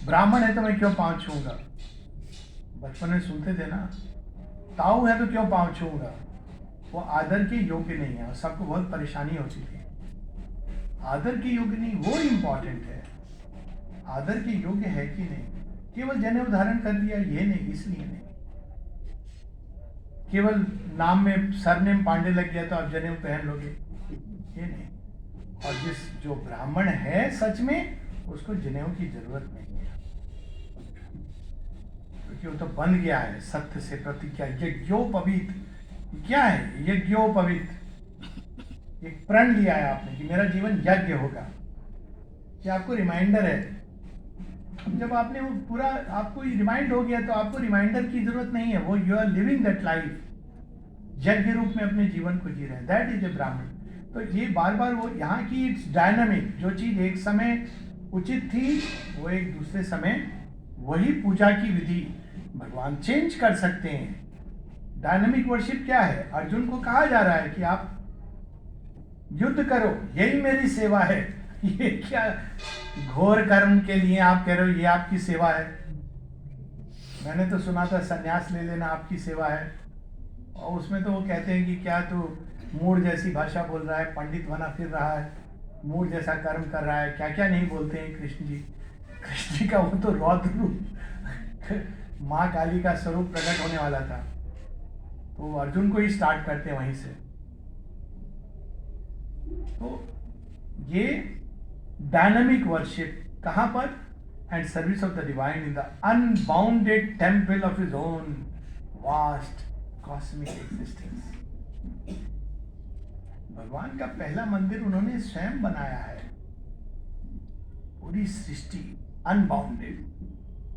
ब्राह्मण है तो मैं क्यों पाँव छूंगा? बचपन में सुनते थे ना, ताऊ है तो क्यों पाँव छूंगा? वो आदर के योग्य नहीं है और सबको बहुत परेशानी होती थी। आदर के योग्य नहीं, वो इम्पोर्टेंट है। आदर के योग्य है कि नहीं। केवल जनेऊ धारण कर लिया ये नहीं, इसलिए नहीं। केवल नाम में सरनेम पांडे लग गया तो आप जनेऊ पहन लोगे, ये नहीं। और जो ब्राह्मण है सच में, उसको जनेऊ की जरूरत नहीं है, क्योंकि वो तो बन गया है सत्य से प्रतिज्ञा। यज्ञोपवीत क्या है? यज्ञोपवीत, एक प्रण लिया है आपने कि मेरा जीवन यज्ञ होगा। ये आपको रिमाइंडर है। जब आपने वो पूरा, आपको रिमाइंड हो गया तो आपको रिमाइंडर की जरूरत नहीं है। वो you are living that life, यज्ञ रूप में अपने जीवन को जी रहे हैं। दैट इज ए ब्राह्मण। तो ये बार बार वो यहाँ की इट्स डायनामिक। जो चीज एक समय उचित थी, वो एक दूसरे समय वही पूजा की विधि भगवान चेंज कर सकते हैं। डायनामिक वर्शिप क्या है? अर्जुन को कहा जा रहा है कि आप युद्ध करो, यही मेरी सेवा है। ये क्या घोर कर्म के लिए आप कह रहे हो ये आपकी सेवा है? मैंने तो सुना था सन्यास ले लेना आपकी सेवा है। और उसमें तो वो कहते हैं कि क्या तू मूढ़ जैसी भाषा बोल रहा है, पंडित बना फिर रहा है, मूढ़ जैसा कर्म कर रहा है, क्या क्या नहीं बोलते हैं कृष्ण जी। कृष्ण जी का वो तो रौद्र रूप, माँ काली का स्वरूप प्रकट होने वाला था, तो अर्जुन को ही स्टार्ट करते हैं वहीं से। तो ये डायनामिक वर्शिप कहाँ पर? And service of the divine in the unbounded temple of his own vast cosmic existence. भगवान का पहला मंदिर उन्होंने स्वयं बनाया है। पूरी सृष्टि अनबाउंडेड,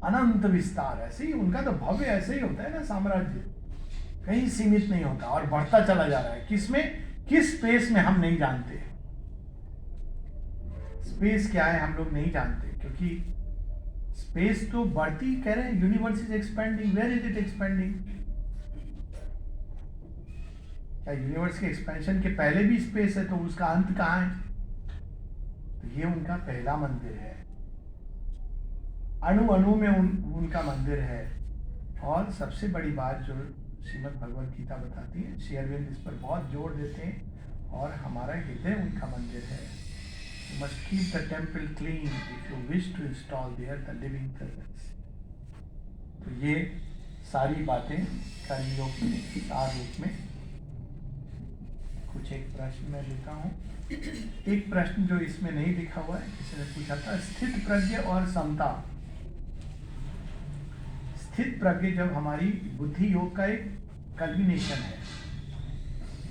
अनंत विस्तार। ऐसे ही उनका तो भव्य ऐसे ही होता है ना, साम्राज्य कहीं सीमित नहीं होता और बढ़ता चला जा रहा है। किसमें, किस स्पेस में हम नहीं जानते। स्पेस क्या है हम लोग नहीं जानते, क्योंकि स्पेस तो बढ़ती, कह रहे हैं universe is expanding. Where is it expanding? क्या यूनिवर्स के एक्सपेंशन के पहले भी स्पेस है? तो उसका अंत कहाँ है? तो ये उनका पहला मंदिर है। अणु अणु में उनका मंदिर है। और सबसे बड़ी बात जो श्रीमद् भगवद गीता बताती है, श्री अरविंद इस पर बहुत जोर देते हैं, और हमारा हृदय उनका मंदिर है। You must keep the temple clean if you wish to install there the living presence. तो ये सारी बातें संयोग में, सार रूप में। कुछ एक प्रश्न मैं लिखा हूँ। एक प्रश्न जो इसमें नहीं लिखा हुआ है, किसी ने पूछा था, स्थित प्रज्ञ और समता। स्थित प्रज्ञ जब हमारी बुद्धि योग का एक कल्बिनेशन है,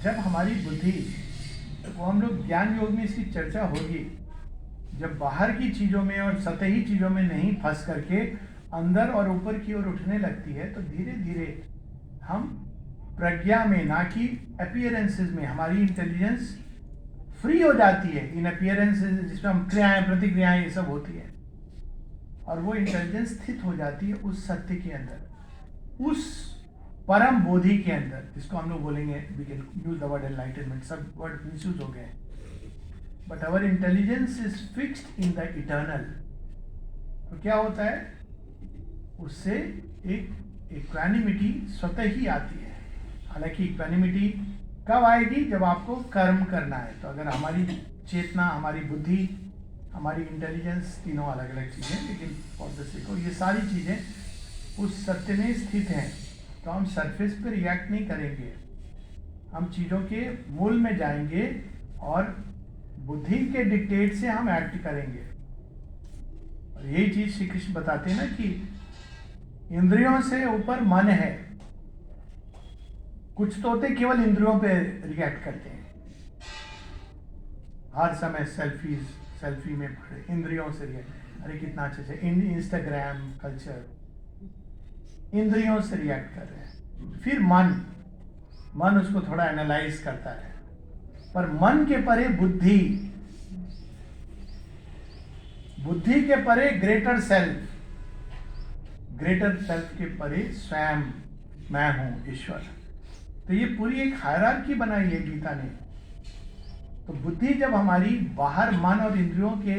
जब हमारी बुद्धि, वो हम लोग ज्ञान योग में इसकी चर्चा होगी, जब बाहर की चीजों में और सतही चीजों में नहीं फंस करके अंदर और ऊपर की ओर उठने लगती है, तो धीरे धीरे हम प्रज्ञा में, ना कि अपीयरेंसेस में, हमारी इंटेलिजेंस फ्री हो जाती है इन अपीयरेंसेस जिसमें हम क्रियाएं प्रतिक्रियाएं ये सब होती है, और वो इंटेलिजेंस स्थित हो जाती है उस सत्य के अंदर, उस परम बोधि के अंदर, जिसको हम लोग बोलेंगे, we can use the word enlightenment, सब वर्ड मिसयूज हो गए, but our intelligence is fixed in the eternal. तो क्या होता है, उससे एक इक्वानिमिटी स्वतः ही आती है। हालांकि इक्वानिमिटी कब आएगी, जब आपको कर्म करना है। तो अगर हमारी चेतना, हमारी बुद्धि, हमारी इंटेलिजेंस, तीनों अलग अलग चीज़ें, लेकिन फॉर द सेक ऑफ ये सारी चीज़ें उस सत्य में स्थित हैं, तो हम सरफेस पर रिएक्ट नहीं करेंगे, हम चीज़ों के मूल में जाएंगे और बुद्धि के डिक्टेट से हम एक्ट करेंगे। और यही चीज़ श्री कृष्ण बताते हैं ना कि इंद्रियों से ऊपर मन है। कुछ तोते केवल इंद्रियों पे रिएक्ट करते हैं, हर समय सेल्फी में पड़े, इंद्रियों से रिएक्ट, अरे कितना अच्छे से इंस्टाग्राम कल्चर, इंद्रियों से रिएक्ट कर रहे हैं। फिर मन उसको थोड़ा एनालाइज करता है, पर मन के परे बुद्धि, बुद्धि के परे ग्रेटर सेल्फ, ग्रेटर सेल्फ के परे स्वयं मैं हूं, ईश्वर। तो ये पूरी एक हायरार्की बनाई है गीता ने। तो बुद्धि जब हमारी बाहर मन और इंद्रियों के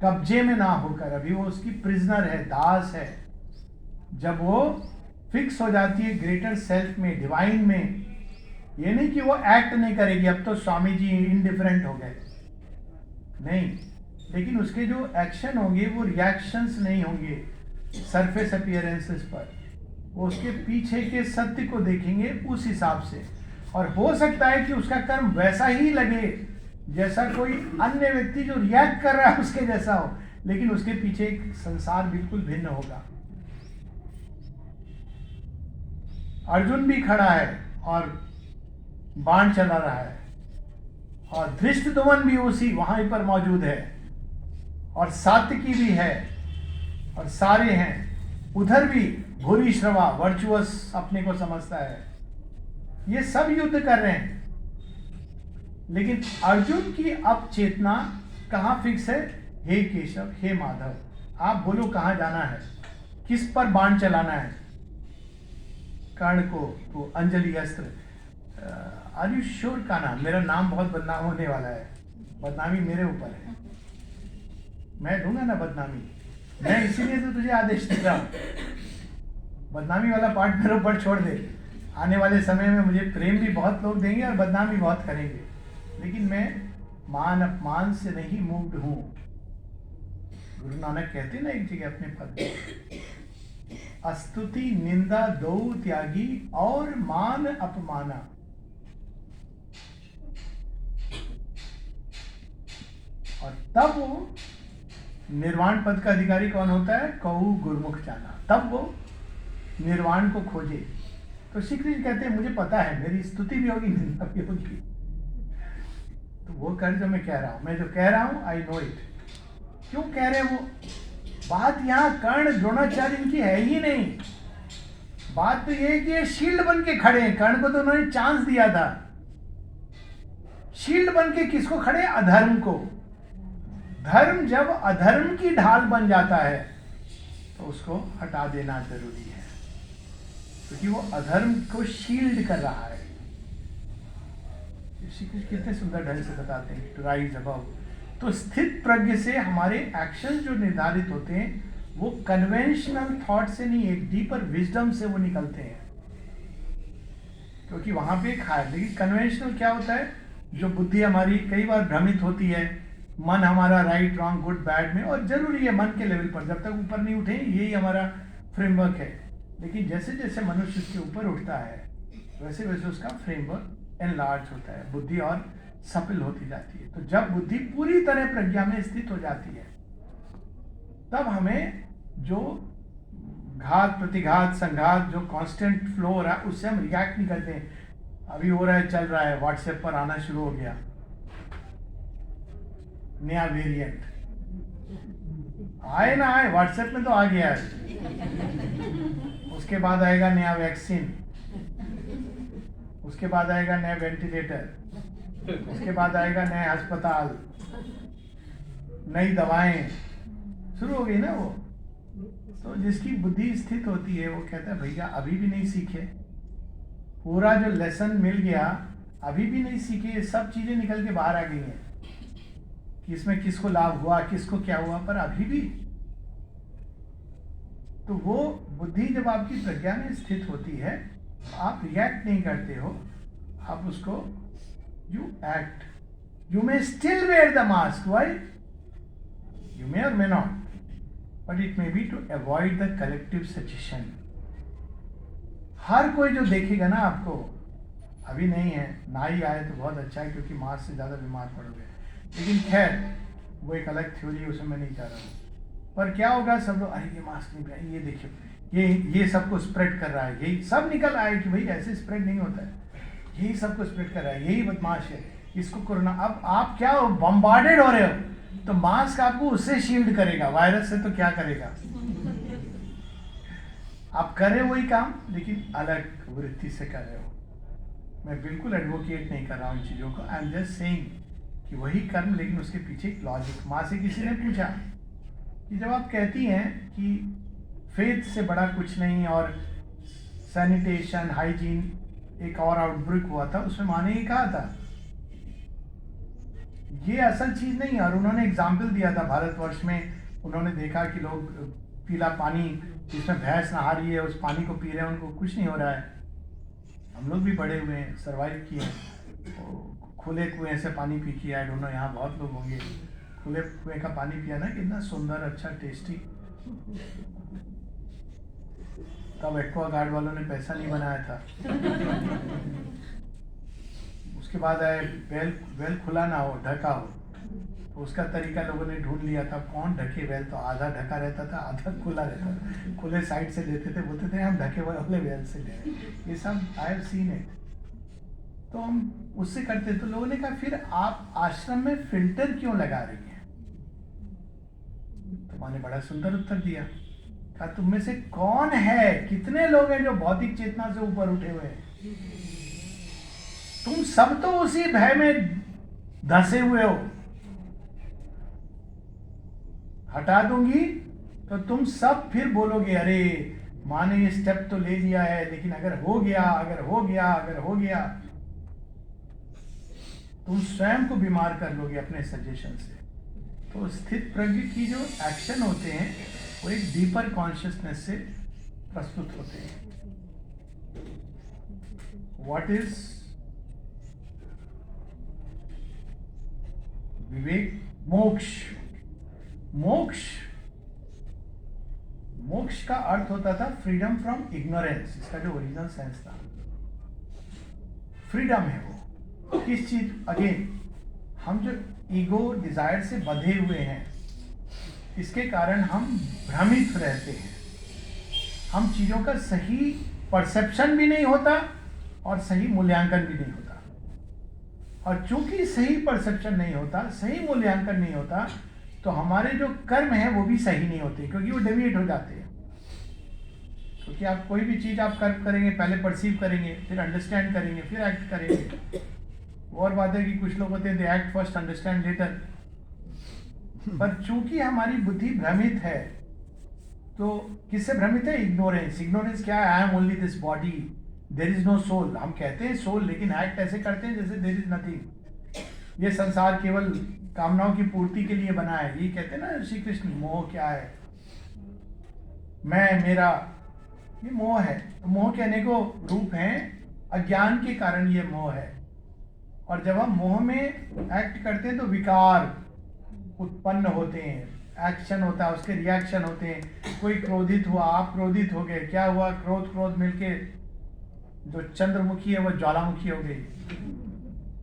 कब्जे में ना होकर, अभी वो उसकी प्रिजनर है, दास है, जब वो फिक्स हो जाती है ग्रेटर सेल्फ में, डिवाइन में, ये नहीं कि वो एक्ट नहीं करेगी, अब तो स्वामी जी इनडिफरेंट हो गए, नहीं, लेकिन उसके जो एक्शन होंगे वो रिएक्शंस नहीं होंगे सरफेस अपीयरेंसेस पर, वो उसके पीछे के सत्य को देखेंगे उस हिसाब से। और हो सकता है कि उसका कर्म वैसा ही लगे जैसा कोई अन्य व्यक्ति जो रिएक्ट कर रहा है उसके जैसा हो, लेकिन उसके पीछे एक संसार बिल्कुल भिन्न होगा। अर्जुन भी खड़ा है और बाण चला रहा है, और धृष्टद्युम्न भी उसी वहां पर मौजूद है, और सात्यकी भी है, और सारे हैं उधर भी। भूरिश्रवा वर्चुअस अपने को समझता है, ये सब युद्ध कर रहे हैं, लेकिन अर्जुन की अब चेतना कहां फिक्स है, हे केशव, हे माधव, आप बोलो कहां जाना है, किस पर बाण चलाना है। कर्ण को तो अंजलि अस्त्र, आर यू श्योर का नाम, मेरा नाम बहुत बदनाम होने वाला है, बदनामी मेरे ऊपर है, मैं दूंगा ना बदनामी, मैं इसीलिए तो तुझे आदेश दे रहा हूं, बदनामी वाला पार्ट मेरे ऊपर छोड़ दे। आने वाले समय में मुझे प्रेम भी बहुत लोग देंगे और बदनामी बहुत करेंगे, लेकिन मैं मान अपमान से नहीं मूव्ड हूं। गुरु नानक कहते ना एक जगह अपने पद में, अस्तुति निंदा दो त्यागी और मान अपमाना। और तब वो निर्वाण पद का अधिकारी कौन होता है, कहू गुरुमुख जाना, तब वो निर्वाण को खोजे। तो श्री कृष्ण कहते हैं मुझे पता है, मेरी स्तुति भी होगी, निंदा भी होगी, तो वो कर जो मैं कह रहा हूं, मैं जो कह रहा हूं आई नो इट। क्यों कह रहे हैं वो बात, यहां कर्ण द्रोणाचार्य इनकी है ही नहीं। बात तो ये है कि ये शील्ड बन के खड़े हैं, कर्ण को तो उन्होंने चांस दिया था, शील्ड बन के किसको खड़े, अधर्म को। धर्म जब अधर्म की ढाल बन जाता है तो उसको हटा देना जरूरी है, क्योंकि वो अधर्म को शील्ड कर रहा है। श्री कृष्ण कितने सुंदर ढंग से बताते हैं, टू राइज अबव। तो स्थित प्रज्ञ से हमारे एक्शन जो निर्धारित होते हैं वो कन्वेंशनल थॉट से नहीं, एक डीपर विजडम से वो निकलते हैं, क्योंकि वहां पे एक हायर। लेकिन कन्वेंशनल क्या होता है, जो बुद्धि हमारी कई बार भ्रमित होती है, मन हमारा राइट रॉन्ग गुड बैड में, और जरूरी है मन के लेवल पर, जब तक ऊपर नहीं उठे, यही हमारा फ्रेमवर्क है। लेकिन जैसे जैसे मनुष्य उसके ऊपर उठता है वैसे वैसे उसका फ्रेमवर्क एनलार्ज होता है, बुद्धि और सफल होती जाती है। तो जब बुद्धि पूरी तरह प्रज्ञा में स्थित हो जाती है तब हमें जो घात प्रतिघात संघात जो कांस्टेंट फ्लो हो रहा है उससे हम रिएक्ट नहीं करते हैं। अभी हो रहा है, चल रहा है, व्हाट्सएप पर आना शुरू हो गया नया वेरिएंट, आए ना आए व्हाट्सएप में तो आ गया है। उसके बाद आएगा नया वैक्सीन, उसके बाद आएगा नया वेंटिलेटर, उसके बाद आएगा नया अस्पताल, नई दवाएं शुरू हो गई ना वो। तो जिसकी बुद्धि स्थित होती है वो कहता है भैया अभी भी नहीं सीखे, पूरा जो लेसन मिल गया अभी भी नहीं सीखे, ये सब चीजें निकल के बाहर आ गई हैं कि इसमें किसको लाभ हुआ, किसको क्या हुआ, पर अभी भी। तो वो बुद्धि जब आपकी प्रज्ञा में स्थित होती है आप रिएक्ट नहीं करते हो, आप उसको you act. You may still wear the mask, why? You may or may not, but it may be to avoid the collective suggestion. हर कोई जो देखेगा ना आपको, अभी नहीं है ना ही आए तो बहुत अच्छा है क्योंकि मास्क से ज़्यादा बीमार पड़ोगे, लेकिन खैर वो एक अलग थ्योरी है, उसमें मैं नहीं जा रहा हूँ। पर क्या होगा, सब लोग अरे ये मास्क नहीं पहने, ये देखिए ये सबको स्प्रेड कर रहा है, यही सब निकल आए कि भाई ऐसे स्प्रेड नहीं होता है, यही सबको स्प्रेड कर रहा है, यही बदमाश है, इसको कोरोना। अब आप क्या हो, बम्बार्डेड हो रहे हो, तो मास्क आपको उससे शील्ड करेगा, वायरस से तो क्या करेगा। आप कर रहे हो वही काम लेकिन अलग वृत्ति से कर रहे हो। मैं बिल्कुल एडवोकेट नहीं कर रहा हूँ इन चीज़ों को, आई एम जस्ट सेइंग कि वही कर्म लेकिन उसके पीछे एक लॉजिक। माँ से किसी ने पूछा कि जब आप कहती हैं कि फेथ से बड़ा कुछ नहीं और सैनिटेशन हाइजीन एक और आउटब्रेक हुआ था उसमें माँ ने ये कहा था, ये असल चीज़ नहीं है। और उन्होंने एग्जाम्पल दिया था भारतवर्ष में, उन्होंने देखा कि लोग पीला पानी जिसमें भैंस नहा रही है उस पानी को पी रहे हैं, उनको कुछ नहीं हो रहा है। हम लोग भी बड़े हुए हैं, सर्वाइव किए हैं, खुले कुएं से पानी पी के आई डोंट नो, यहाँ बहुत लोग होंगे खुले कुएं का पानी पिया ना, कितना सुंदर अच्छा टेस्टी। तब एक्वा गार्ड वालों ने पैसा नहीं बनाया था। उसके बाद आए वेल खुला ना हो, ढका हो, तो उसका तरीका लोगों ने ढूंढ लिया था, कौन ढके वेल, तो आधा ढका रहता था आधा खुला रहता था, खुले साइड से लेते थे, बोलते थे हम ढके वाले वेल से ले रहे हैं। ये सब आई हैव सीन इट। तो हम उससे करते, तो लोगों ने कहा फिर आप आश्रम में फिल्टर क्यों लगा रही हैं? तो मैंने बड़ा सुंदर उत्तर दिया, कहा तुम में से कौन है, कितने लोग हैं जो भौतिक चेतना से ऊपर उठे हुए हैं? तुम सब तो उसी भय में धंसे हुए हो। हटा दूंगी तो तुम सब फिर बोलोगे अरे माँ ने ये स्टेप तो ले लिया है, लेकिन अगर हो गया, अगर हो गया, अगर हो गया, तुम स्वयं को बीमार कर लोगे अपने सजेशन से। तो स्थित प्रज्ञ की जो एक्शन होते हैं वो एक डीपर कॉन्शियसनेस से प्रस्तुत होते हैं। व्हाट इज विवेक? मोक्ष। मोक्ष, मोक्ष का अर्थ होता था फ्रीडम फ्रॉम इग्नोरेंस। इसका जो ओरिजिनल सेंस था, फ्रीडम है वो किस चीज? अगेन हम जो ईगो डिजायर से बंधे हुए हैं, इसके कारण हम भ्रमित रहते हैं, हम चीजों का सही परसेप्शन भी नहीं होता और सही मूल्यांकन भी नहीं होता। और चूंकि सही परसेप्शन नहीं होता, सही मूल्यांकन नहीं होता, तो हमारे जो कर्म है वो भी सही नहीं होते, क्योंकि वो डेविएट हो जाते हैं। क्योंकि आप कोई भी चीज आप कर्म करेंगे, पहले परसीव करेंगे, फिर अंडरस्टैंड करेंगे, फिर एक्ट करेंगे। और बात है कि कुछ लोग होते हैं they act first understand later. पर चूंकि हमारी बुद्धि भ्रमित है, तो किससे भ्रमित है? इग्नोरेंस। इग्नोरेंस क्या है? I am only this body, there is no soul. हम कहते हैं सोल, लेकिन एक्ट ऐसे करते हैं जैसे देयर इज नथिंग। ये संसार केवल कामनाओं की पूर्ति के लिए बना है। ये कहते हैं ना श्री कृष्ण, मोह क्या है? मैं, मेरा, ये मोह है। तो मोह के अनेकों रूप हैं, अज्ञान के कारण ये मोह है। और जब हम मोह में एक्ट करते हैं तो विकार उत्पन्न होते हैं, एक्शन होता है, उसके रिएक्शन होते हैं। कोई क्रोधित हुआ, आप क्रोधित हो गए, क्या हुआ, क्रोध क्रोध मिलके जो चंद्रमुखी है वो ज्वालामुखी हो गई।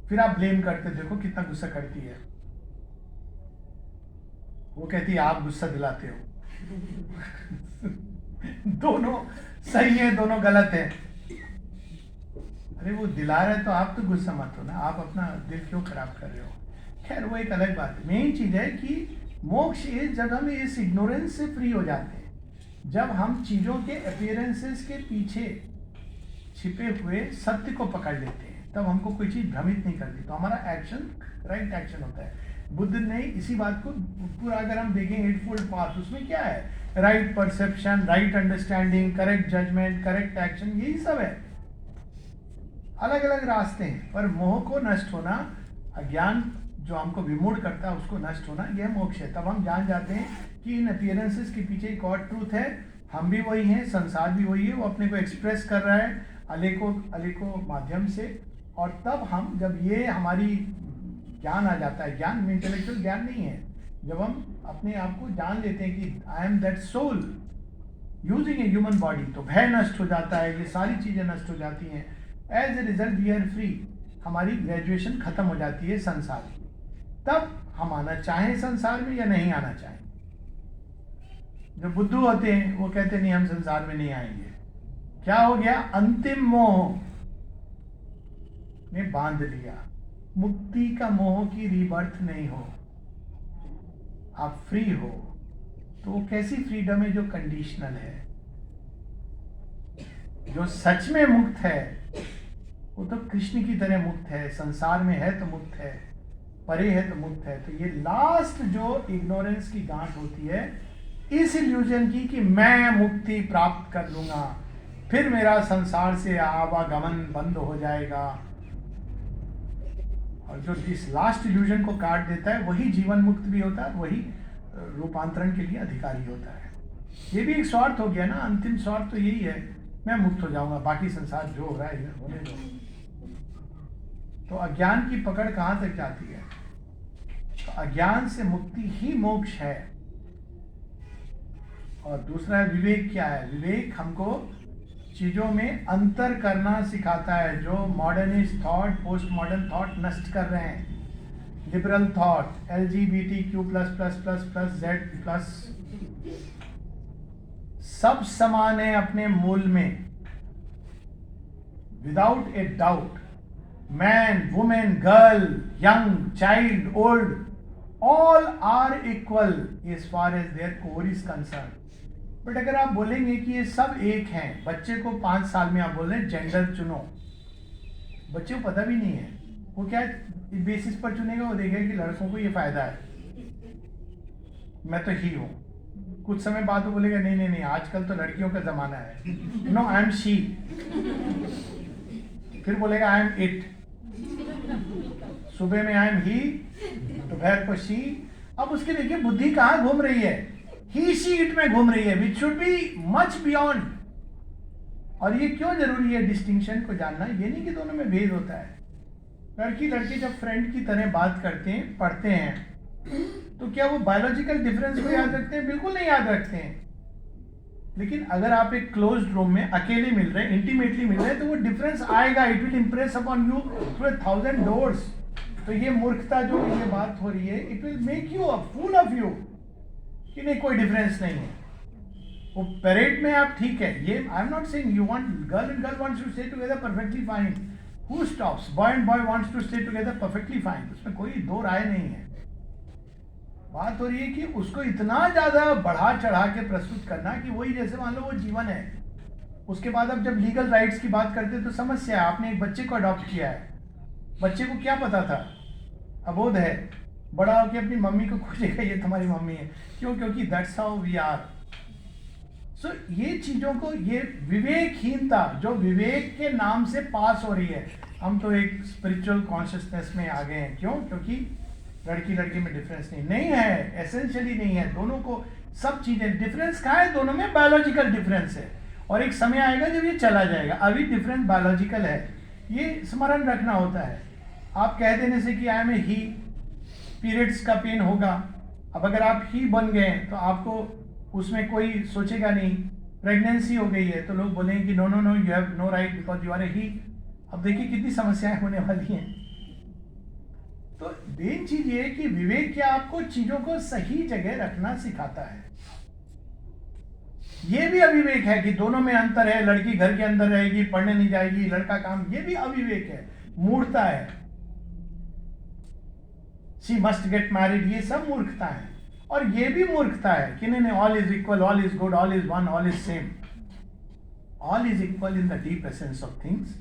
फिर आप ब्लेम करते, देखो कितना गुस्सा करती है, वो कहती है आप गुस्सा दिलाते हो। दोनों सही है, दोनों गलत है। अरे वो दिला रहे तो आप तो गुस्सा मत हो ना, आप अपना दिल क्यों खराब कर रहे हो। खैर वो एक अलग बात है। मेन चीज है कि मोक्ष इज जब हम इस इग्नोरेंस से फ्री हो जाते हैं, जब हम चीजों के अपीयरेंसेस के पीछे छिपे हुए सत्य को पकड़ लेते हैं, तब हमको कोई चीज भ्रमित नहीं करती, तो हमारा एक्शन राइट एक्शन होता है। बुद्ध ने इसी बात को पूरा अगर हम देखें एटफोल्ड पाथ, उसमें क्या है, right perception, right understanding, correct judgement, correct action, यही सब है। अलग अलग रास्ते हैं, पर मोह को नष्ट होना, अज्ञान जो हमको विमूढ़ करता है उसको नष्ट होना, यह मोक्ष है। तब हम जान जाते हैं कि इन अपीयरेंसेस के पीछे एक और ट्रूथ है, हम भी वही हैं, संसार भी वही है, वो अपने को एक्सप्रेस कर रहा है अलेको माध्यम से। और तब हम, जब ये हमारी ज्ञान आ जाता है, ज्ञान में इंटेलेक्चुअल ज्ञान नहीं है, जब हम अपने आप को जान लेते हैं कि I am that soul using a human body, तो भय नष्ट हो जाता है, ये सारी चीजें नष्ट हो जाती हैं। As a result we are free, हमारी ग्रेजुएशन खत्म हो जाती है संसार की। तब हम आना चाहें संसार में या नहीं आना चाहें। जो बुद्धू होते हैं वो कहते नहीं हम संसार में नहीं आएंगे। क्या हो गया, अंतिम मोह ने बांध लिया। मुक्ति का मोह की रीबर्थ नहीं हो, आप फ्री हो। तो वो कैसी फ्रीडम है जो कंडीशनल है। जो सच में मुक्त है वो तो कृष्ण की तरह मुक्त है, संसार में है तो मुक्त है, परे है तो मुक्त है। तो ये लास्ट जो इग्नोरेंस की गांठ होती है इस इल्यूजन की कि मैं मुक्ति प्राप्त कर लूंगा, फिर मेरा संसार से आवागमन बंद हो जाएगा। और जो इस लास्ट इल्यूजन को काट देता है वही जीवन मुक्त भी होता है, वही रूपांतरण के लिए अधिकारी होता है। ये भी एक स्वार्थ हो गया ना, अंतिम स्वार्थ तो यही है, मैं मुक्त हो जाऊंगा, बाकी संसार जो हो रहा है होने दो। तो अज्ञान की पकड़ कहां तक जाती है। तो अज्ञान से मुक्ति ही मोक्ष है। और दूसरा है विवेक। क्या है विवेक, हमको चीजों में अंतर करना सिखाता है, जो modernist thought, post modern thought नष्ट कर रहे हैं। लिबरल थॉट, LGBTQ++++Z+, सब समान है अपने मूल में, without a doubt. Man, women, girl, young, child, old, all are equal as far as their core is concern. But अगर आप बोलेंगे कि ये सब एक हैं, बच्चे को 5 साल में आप बोल रहे हैं जेंडर चुनो, बच्चे को पता भी नहीं है, वो क्या इस बेसिस पर चुनेगा, वो देखेगा कि लड़कों को ये फायदा है, मैं तो ही हूं। कुछ समय बाद वो बोलेगा नहीं नहीं नहीं, आजकल तो लड़कियों का जमाना है, नो आई एम शी। फिर बोलेगा आई एम इट, सुबह में आई एम ही, दोपहर को शी। अब उसकी देखिए बुद्धि कहां घूम रही है, ही शी इट में घूम रही है, which should be much beyond. और ये क्यों जरूरी है डिस्टिंक्शन को जानना, ये नहीं कि दोनों में भेद होता है। लड़की लड़के जब फ्रेंड की तरह बात करते हैं, पढ़ते हैं, तो क्या वो बायोलॉजिकल डिफरेंस को याद रखते हैं? बिल्कुल नहीं याद रखते हैं। लेकिन अगर आप एक क्लोज्ड रूम में अकेले मिल रहे हैं, इंटीमेटली मिल रहे हैं, तो वो डिफरेंस आएगा, it will impress upon you through 1000 doors. तो ये मूर्खता जो ये बात हो रही है, it will make you a fool of you कि नहीं कोई डिफरेंस नहीं है। वो पैरेड में आप ठीक है, ये I am not saying you want girl and girl wants to stay together perfectly fine, who stops, boy and boy wants to stay together perfectly fine, उसमें कोई दो राय नहीं है। बात हो रही है कि उसको इतना ज्यादा बढ़ा चढ़ा के प्रस्तुत करना कि वही जैसे मान लो वो जीवन है। उसके बाद अब जब लीगल राइट्स की बात करते हैं तो समस्या है, आपने एक बच्चे को अडॉप्ट किया है, बच्चे को क्या पता था, अबोध है, बड़ा होकर अपनी मम्मी को खोजेगा ये तुम्हारी मम्मी है, क्यों? क्योंकि दैट्स हाउ वी आर। सो ये चीजों को, ये विवेकहीनता जो विवेक के नाम से पास हो रही है, हम तो एक स्पिरिचुअल कॉन्शियसनेस में आ गए हैं। क्यों? क्योंकि लड़की लड़की में डिफरेंस नहीं है, एसेंशियली नहीं है, दोनों को सब चीजें डिफरेंस कहाँ है, दोनों में बायोलॉजिकल डिफरेंस है। और एक समय आएगा जब ये चला जाएगा, अभी डिफरेंस बायोलॉजिकल है, ये स्मरण रखना होता है। आप कह देने से कि I am a he, periods का पेन होगा, अब अगर आप ही बन गए तो आपको उसमें कोई सोचेगा नहीं। प्रेगनेंसी हो गई है तो लोग बोलेंगे कि no no no, you have no right because you are a he. अब देखिए कितनी समस्याएं होने वाली हैं। तो मेन चीज ये है कि विवेक क्या आपको चीजों को सही जगह रखना सिखाता है। ये भी अविवेक है कि दोनों में अंतर है, लड़की घर के अंदर रहेगी, पढ़ने नहीं जाएगी, लड़का काम, ये भी अविवेक है, मूर्खता है। शी मस्ट गेट मैरिड, ये सब मूर्खता है। और ये भी मूर्खता है कि नहीं all is equal, all is good, all is one, all is same. All is equal in the deep essence of things.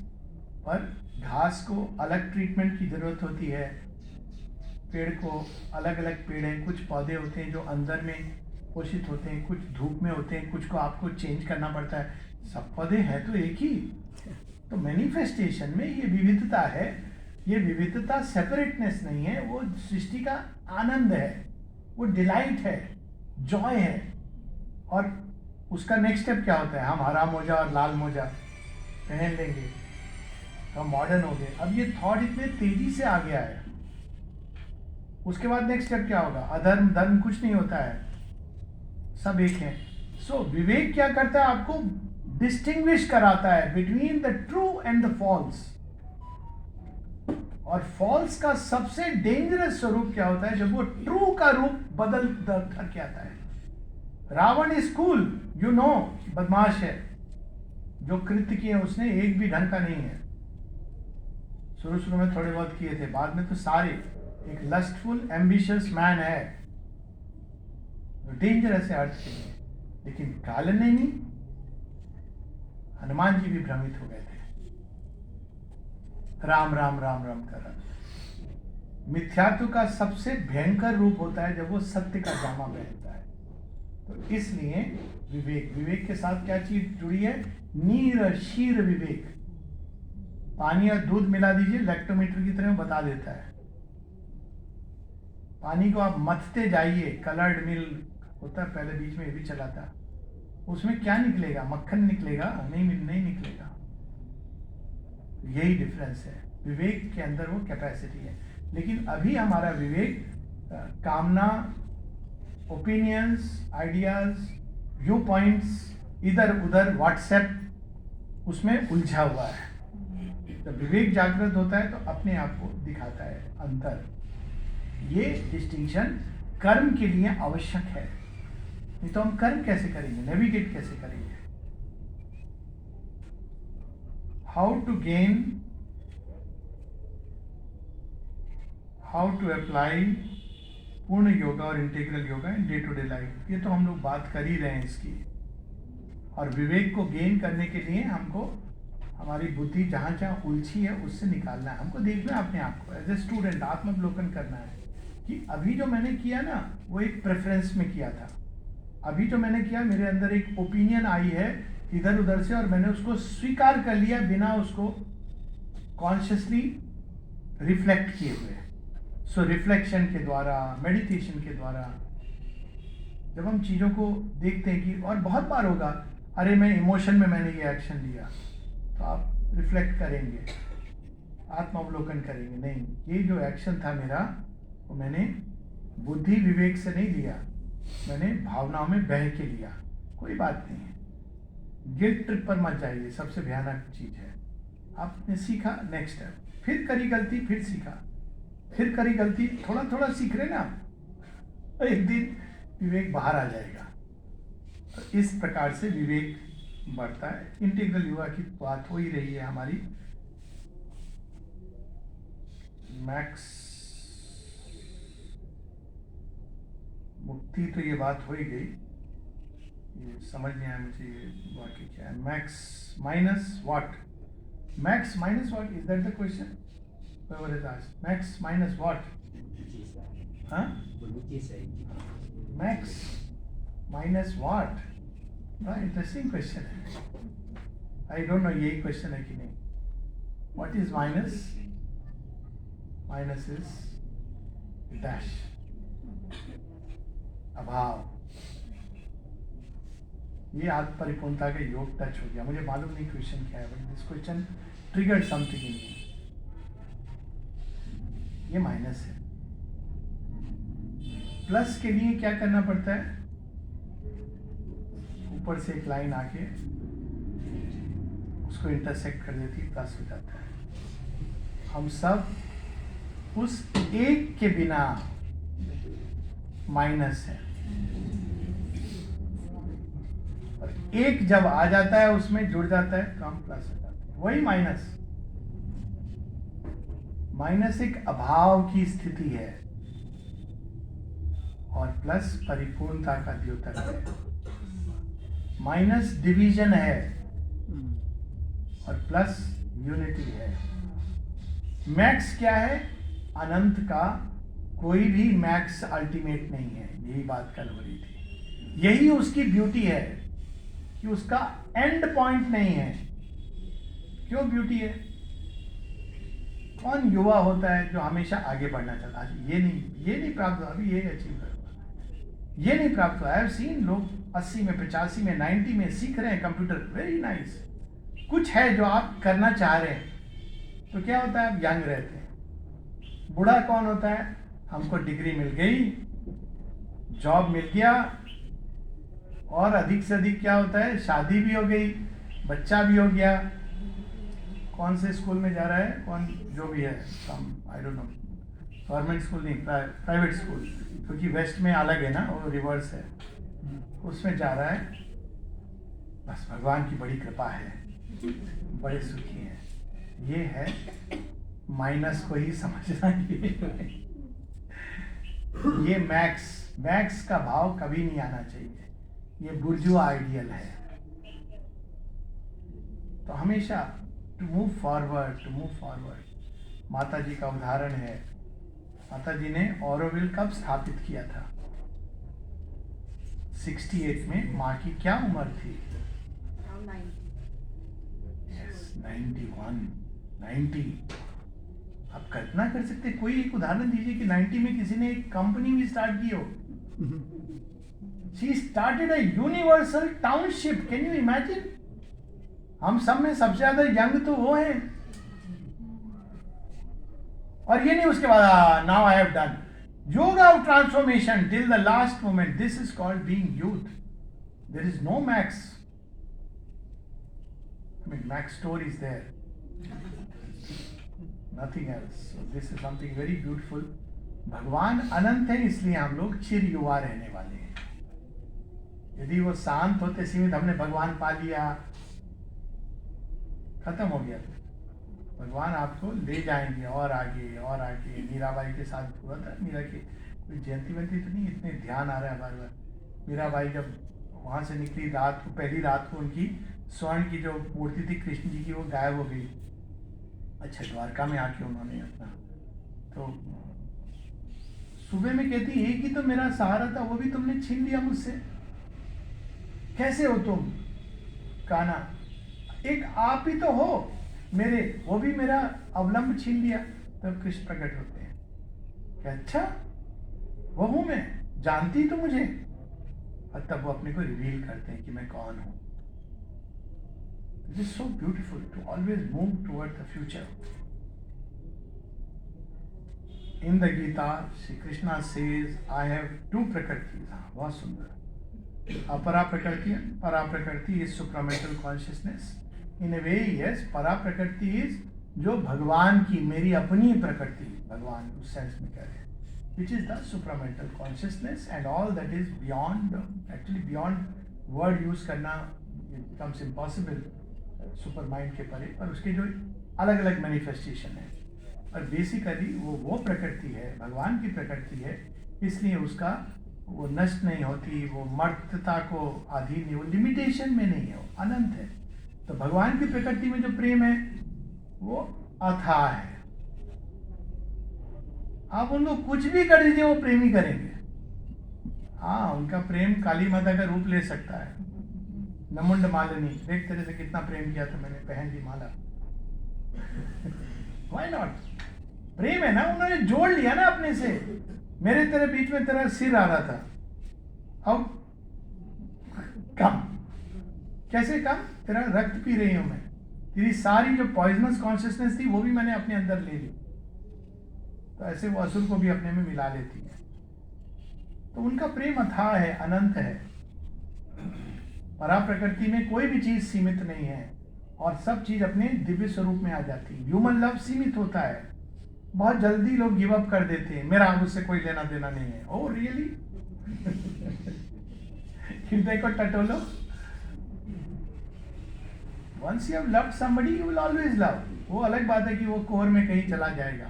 पर घास को अलग ट्रीटमेंट की जरूरत होती है, पेड़ को अलग अलग पेड़ हैं, कुछ पौधे होते हैं जो अंदर में पोषित होते हैं, कुछ धूप में होते हैं, कुछ को आपको चेंज करना पड़ता है। सब पौधे हैं तो एक ही। तो मैनिफेस्टेशन में ये विविधता है। ये विविधता सेपरेटनेस नहीं है, वो सृष्टि का आनंद है, वो डिलाइट है, जॉय है। और उसका नेक्स्ट स्टेप क्या होता है? हम हरा मोजा और लाल मोजा पहन लेंगे तो हम मॉडर्न हो गए। अब ये थॉट इतने तेजी से आ गया है। उसके बाद नेक्स्ट स्टेप क्या होगा? अधर्म धर्म कुछ नहीं होता है, सब एक हैं। सो विवेक क्या करता है? आपको डिस्टिंग्विश कराता है between the true and the false. और फॉल्स का सबसे डेंजरस स्वरूप क्या होता है? जब वो ट्रू का रूप बदल करके आता है। Ravan is cool, you know, बदमाश है, जो कृत्य किए उसने एक भी ढंग का नहीं है। शुरू में थोड़े बहुत किए थे, बाद में तो सारे। एक लस्टफुल एम्बिशियस मैन है, डेंजरस है अर्थ के लिए। लेकिन काल नहीं, हनुमान जी भी भ्रमित हो गए थे। राम राम राम राम कर रहा। मिथ्यात्व का सबसे भयंकर रूप होता है जब वो सत्य का जामा पहनता है। तो इसलिए विवेक के साथ क्या चीज जुड़ी है? नीर शीर विवेक। पानी और दूध मिला दीजिए, लैक्टोमीटर की तरह बता देता है। पानी को आप मथते जाइए, कलर्ड मिल्क होता है पहले, बीच में ये भी चला था, उसमें क्या निकलेगा? मक्खन निकलेगा? नहीं निकलेगा। यही डिफरेंस है। विवेक के अंदर वो कैपेसिटी है। लेकिन अभी हमारा विवेक कामना, ओपिनियंस, आइडियाज, व्यू पॉइंट्स, इधर उधर व्हाट्सएप, उसमें उलझा हुआ है। जब विवेक जागृत होता है तो अपने आप को दिखाता है अंतर। ये डिस्टिंक्शन कर्म के लिए आवश्यक है, नहीं तो हम कर्म कैसे करेंगे, नेविगेट कैसे करेंगे? हाउ टू अप्लाई पूर्ण योगा और integral yoga in day to day life, ये तो हम लोग बात कर ही रहे हैं इसकी। और विवेक को गेन करने के लिए हमको हमारी बुद्धि जहाँ जहाँ उलझी है उससे निकालना है। हमको देखना है अपने आप को एज ए स्टूडेंट, आत्मावलोकन करना है कि अभी जो मैंने किया ना वो एक प्रेफरेंस में किया था। अभी जो मैंने किया, मेरे अंदर एक ओपिनियन आई है इधर उधर से, और मैंने उसको स्वीकार कर लिया बिना उसको कॉन्शियसली रिफ्लेक्ट किए हुए। सो रिफ्लेक्शन के द्वारा, मेडिटेशन के द्वारा जब हम चीज़ों को देखते हैं कि, और बहुत बार होगा, अरे मैं इमोशन में मैंने ये एक्शन लिया, तो आप रिफ्लेक्ट करेंगे, आत्मावलोकन करेंगे, नहीं ये जो एक्शन था मेरा वो मैंने बुद्धि विवेक से नहीं लिया, मैंने भावनाओं में बह के लिया। कोई बात नहीं है। गिल्ट ट्रिप पर मत जाइए, सबसे भयानक चीज है। आपने सीखा, नेक्स्ट स्टेप, फिर करी गलती, फिर सीखा, फिर करी गलती, थोड़ा थोड़ा सीख रहे ना, तो एक दिन विवेक बाहर आ जाएगा। तो इस प्रकार से विवेक बढ़ता है। इंटीग्रल योगा की बात हो ही रही है हमारी। मैक्स मुक्ति तो ये बात हो ही गई, ये समझ नहीं आया मुझे ये वाक्य क्या है। Max minus what? Max minus what, is that the question? Whoever has asked. Max minus what? Huh? Max minus what? No, interesting question. I don't know यही question है कि नहीं। What is minus? Minus is dash, अभाव। ये आत्म परिपूर्णता के योग टच हो गया। मुझे मालूम नहीं क्वेश्चन क्या है, but this question triggered something in me. ये माइनस है। प्लस के लिए क्या करना पड़ता है? ऊपर से एक लाइन आके उसको इंटरसेक्ट कर देती है, प्लस हो जाता है। हम सब उस एक के बिना माइनस है, और एक जब आ जाता है उसमें जुड़ जाता है तो हम प्लस हो जाते हैं। वही माइनस, माइनस एक अभाव की स्थिति है और प्लस परिपूर्णता का द्योतक है। माइनस डिवीजन है और प्लस यूनिटी है। मैक्स क्या है? अनंत का कोई भी मैक्स अल्टीमेट नहीं है। यही बात कल हो रही थी। यही उसकी ब्यूटी है कि उसका एंड पॉइंट नहीं है। क्यों ब्यूटी है? कौन युवा होता है जो हमेशा आगे बढ़ना चाहता है? ये नहीं प्राप्त हुआ, अभी ये अचीव करूंगा, ये नहीं प्राप्त हुआ। आई हैव सीन लोग 80 में, 85 में, 90 में सीख रहे हैं कंप्यूटर, वेरी नाइस। कुछ है जो आप करना चाह रहे हैं, तो क्या होता है? आप यंग रहते हैं। बूढ़ा कौन होता है? हमको डिग्री मिल गई, जॉब मिल गया, और अधिक से अधिक क्या होता है? शादी भी हो गई, बच्चा भी हो गया। कौन से स्कूल में जा रहा है? कौन जो भी है, I don't know, government school नहीं, प्राइवेट स्कूल, क्योंकि वेस्ट में अलग है ना, वो रिवर्स है, उसमें जा रहा है। बस भगवान की बड़ी कृपा है, बड़े सुखी हैं। ये है माइनस को ही समझना। ये मैक्स का भाव कभी नहीं आना चाहिए। ये बुर्जुआ आइडियल है। तो हमेशा टू मूव फॉरवर्ड। माता जी का उदाहरण है। माता जी ने ऑरोविल कब स्थापित किया था? 68 में। माँ की क्या उम्र थी? 91, 90। आप कल्पना कर सकते, कोई एक उदाहरण दीजिए कि 90 में किसी ने एक कंपनी भी स्टार्ट की हो। She started a universal township. Can you imagine? हम सब में सबसे ज्यादा यंग तो वो हैं। और ये नहीं उसके बाद now I have done yoga of transformation till the last moment. This is called being youth. There is no max. I mean, max story is there. Nothing else. So this is something very beautiful. भगवान अनंत है, इसलिए हम लोग चिर युवा रहने वाले हैं। यदि वो शांत होते, सीमित, हमने भगवान पा लिया, खत्म हो गया। भगवान आपको ले जाएंगे और आगे और आगे। मीराबाई के साथ हुआ था। मीरा की कोई जयंती वंती तो नहीं, इतने ध्यान आ रहा है बार बार। मीराबाई जब वहाँ से निकली रात को, पहली रात को उनकी स्वर्ण की जो मूर्ति थी कृष्ण जी की, वो गायब हो गई। अच्छा, द्वारका में आके उन्होंने अपना, तो सुबह में कहती, एक ही तो मेरा सहारा था, वो भी तुमने छीन लिया मुझसे। कैसे हो तुम? कान्हा, एक आप ही तो हो मेरे, वो भी मेरा अवलंब छीन लिया। तब कृष्ण प्रकट होते हैं कि अच्छा वो हूं मैं, जानती तो मुझे। और तब वो अपने को रिवील करते हैं कि मैं कौन हूं। It is so beautiful to always move toward the future. In the Gita Shri Krishna says I have two prakriti. बहुत सुंदर। Apara prakriti, para prakriti is supramental consciousness. In a way yes, para prakriti is जो भगवान की, मेरी अपनी प्रकृति, भगवान उस सेंस में कह रहे हैं, which is the supramental consciousness and all that is beyond, actually beyond word use करना it becomes impossible, super mind के परे, पर उसके जो अलग अलग मैनिफेस्टेशन है। और बेसिकली वो प्रकृति है, भगवान की प्रकृति है, इसलिए उसका वो नष्ट नहीं होती, वो मर्त्यता को अधीन नहीं, वो लिमिटेशन में नहीं है, वो अनंत है। तो भगवान की प्रकृति में जो प्रेम है वो अथाह है। आप उनको कुछ भी कर दीजिए, वो प्रेम ही करेंगे। हाँ, उनका प्रेम काली माता का रूप ले सकता है। नमुंड मालिनी, देख तेरे से कितना प्रेम किया था मैंने, पहन दी माला। Why not? प्रेम है ना, उन्होंने जोड़ लिया ना अपने से। मेरे तेरे बीच में तेरा सिर आ रहा था, अब कम। कैसे कम? तेरा रक्त पी रही हूं मैं, तेरी सारी जो पॉइजनस कॉन्शियसनेस थी वो भी मैंने अपने अंदर ले ली। तो ऐसे वो असुर को भी अपने में मिला लेती है। तो उनका प्रेम अथाह है, अनंत है। परा प्रकृति में कोई भी चीज सीमित नहीं है और सब चीज अपने दिव्य स्वरूप में आ जाती है। ह्यूमन लव सीमित होता है, बहुत जल्दी लोग गिव अप कर देते हैं, मेरा उससे कोई लेना देना नहीं है। Oh really? हृदय को टटोलो। Once you have loved somebody, you will always love. वो अलग बात है कि वो कोर में कहीं चला जाएगा।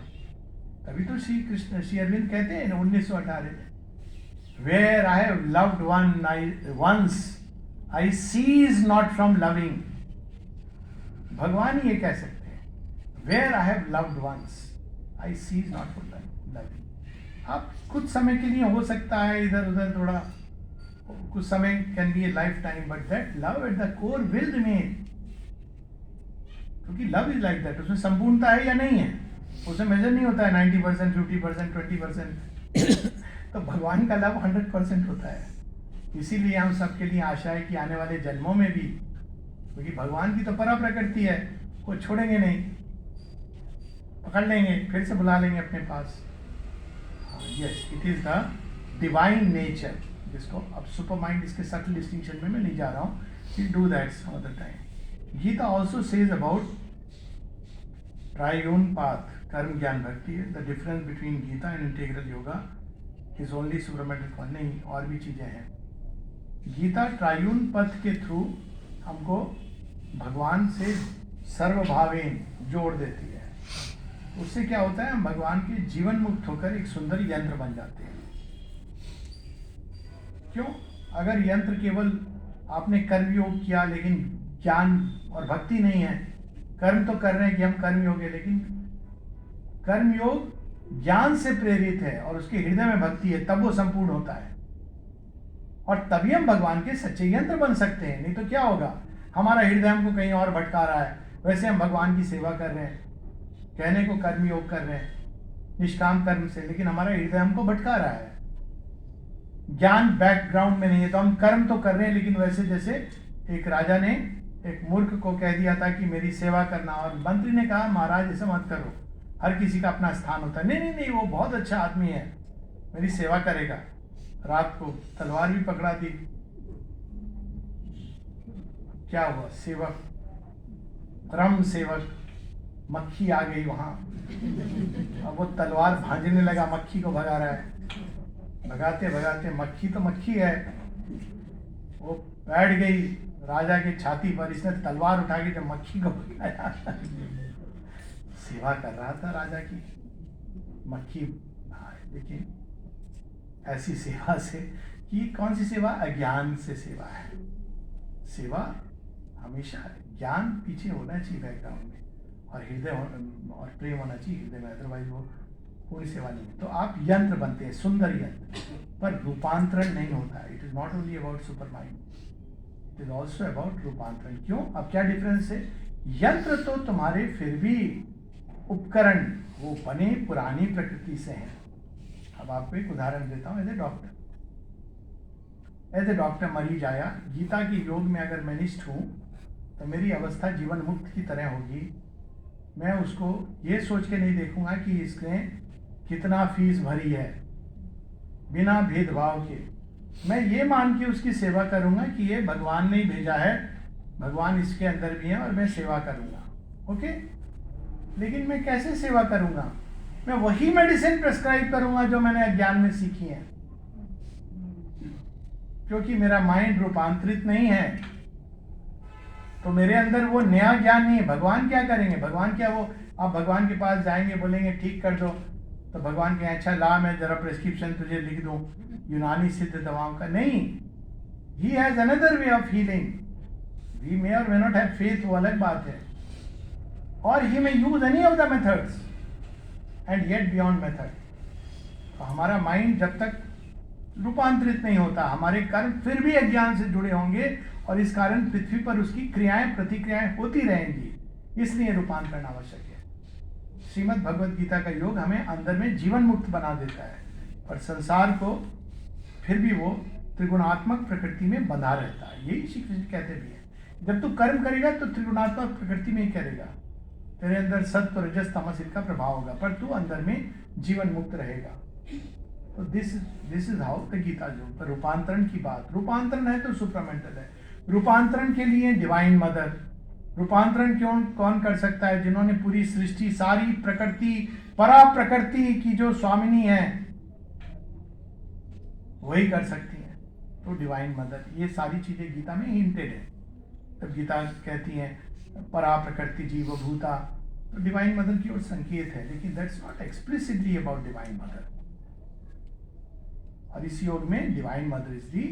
तभी तो श्री अरविंद कहते हैं 1918 Where I have loved once, I cease not from loving. भगवान ही ये कह सकते हैं, Where I have loved once, I cease not from loving. आप कुछ समय के लिए हो सकता है इधर उधर थोड़ा, कुछ समय can be A life time, but that love at the core will remain. क्योंकि लव इज लाइक दैट, उसमें संपूर्णता है या नहीं है, उसमें मेजर नहीं होता है 90%, 50%, 20%। तो भगवान का लव 100% होता है। इसीलिए हम सबके लिए आशा है कि आने वाले जन्मों में भी, क्योंकि भगवान की तो परा प्रकृति है, वो छोड़ेंगे नहीं, पकड़ लेंगे, फिर से बुला लेंगे अपने पास। Yes, it is the divine nature, जिसको अब सुपर माइंड इसके सटल डिस्टिंक्शन में मैं नहीं जा रहा हूँ, will do that some other time. Gita also says about triune path, karma jnana bhakti. The difference between Gita and integral yoga is only supermental one, नहीं और भी चीजें हैं। गीता ट्राइयून पथ के थ्रू हमको भगवान से सर्वभावेन जोड़ देती है। उससे क्या होता है, हम भगवान के जीवन मुक्त होकर एक सुंदर यंत्र बन जाते हैं। क्यों? अगर यंत्र केवल आपने कर्मयोग किया लेकिन ज्ञान और भक्ति नहीं है, कर्म तो कर रहे हैं कि हम कर्मयोग है, लेकिन कर्मयोग ज्ञान से प्रेरित है और उसके हृदय में भक्ति है, तब वो संपूर्ण होता है और तभी हम भगवान के सच्चे यंत्र बन सकते हैं। नहीं तो क्या होगा, हमारा हृदय हमको कहीं और भटका रहा है। वैसे हम भगवान की सेवा कर रहे हैं, कहने को कर्मयोग कर रहे हैं निष्काम कर्म से, लेकिन हमारा हृदय हमको भटका रहा है, ज्ञान बैकग्राउंड में नहीं है। तो हम कर्म तो कर रहे हैं, लेकिन वैसे जैसे एक राजा ने एक मूर्ख को कह दिया था कि मेरी सेवा करना, और मंत्री ने कहा महाराज ऐसा मत करो, हर किसी का अपना स्थान होता है। नहीं नहीं नहीं, वो बहुत अच्छा आदमी है, मेरी सेवा करेगा। रात को तलवार भी पकड़ा दी, क्या हुआ, सेवक परम सेवक, मक्खी आ गई वहां, अब वो तलवार भांजने लगा, मक्खी को भगा रहा है। भगाते भगाते मक्खी तो मक्खी है, वो बैठ गई राजा की छाती पर। इसने तलवार उठा के जब मक्खी को भगाया, सेवा कर रहा था राजा की, मक्खी। लेकिन ऐसी सेवा से कि कौन सी सेवा, अज्ञान से सेवा है। सेवा हमेशा ज्ञान पीछे होना चाहिए बैकग्राउंड में, और हृदय और प्रेम होना चाहिए हृदय में, अदरवाइज वो पूरी सेवा नहीं है। तो आप यंत्र बनते हैं, सुंदर यंत्र, पर रूपांतरण नहीं होता है। It is not only about super mind, it is also about रूपांतरण। क्यों? अब क्या डिफरेंस है, यंत्र तो तुम्हारे फिर भी उपकरण वो बने पुरानी प्रकृति से हैं। अब आपको एक उदाहरण देता हूं। एज ए डॉक्टर मरीज आया, गीता के योग में अगर मैं निष्ठ हूं तो मेरी अवस्था जीवन मुक्त की तरह होगी। मैं उसको ये सोच के नहीं देखूंगा कि इसने कितना फीस भरी है, बिना भेदभाव के मैं ये मान के उसकी सेवा करूंगा कि ये भगवान ने ही भेजा है, भगवान इसके अंदर भी है और मैं सेवा करूंगा। ओके, लेकिन मैं कैसे सेवा करूंगा? मैं वही मेडिसिन प्रेस्क्राइब करूंगा जो मैंने अज्ञान में सीखी है, क्योंकि मेरा माइंड रूपांतरित नहीं है, तो मेरे अंदर वो नया ज्ञान नहीं है। भगवान क्या करेंगे? भगवान क्या, वो आप भगवान के पास जाएंगे, बोलेंगे ठीक कर दो, तो भगवान के अच्छा ला मैं जरा प्रेस्क्रिप्शन तुझे लिख दूं यूनानी सिद्ध दवाओं का। नहीं, he has another way of healing. We may or may not have faith, वो अलग बात है, और he may use any of the methods and yet beyond method. तो हमारा माइंड जब तक रूपांतरित नहीं होता, हमारे कर्म फिर भी अज्ञान से जुड़े होंगे और इस कारण पृथ्वी पर उसकी क्रियाएं प्रतिक्रियाएं होती रहेंगी। इसलिए रूपांतरण आवश्यक है। श्रीमद् भगवद गीता का योग हमें अंदर में जीवन मुक्त बना देता है, पर संसार को फिर भी वो त्रिगुणात्मक प्रकृति में बंधा रहता है। यही श्री कृष्ण कहते भी है, जब तू कर्म करेगा तो त्रिगुणात्मक प्रकृति में ही करेगा, तेरे अंदर सत्व रजस तमस इनका प्रभाव होगा, पर तू अंदर में जीवन मुक्त रहेगा। तो this is how the Gita, जो रूपांतरण की बात, रूपांतरण है तो सुप्रामेंटल है। रूपांतरण के लिए डिवाइन मदर, रूपांतरण कौन कर सकता है? जिन्होंने पूरी सृष्टि, सारी प्रकृति, परा प्रकृति की जो स्वामिनी है वही कर सकती है, तो डिवाइन मदर। ये सारी चीजें गीता में हिंटेड है। तब गीता कहती है परा प्रकृति जीव भूता, तो डिवाइन मदर की ओर संकेत है, लेकिन that's not explicitly about divine mother. और इस योग में डिवाइन मदर इज दी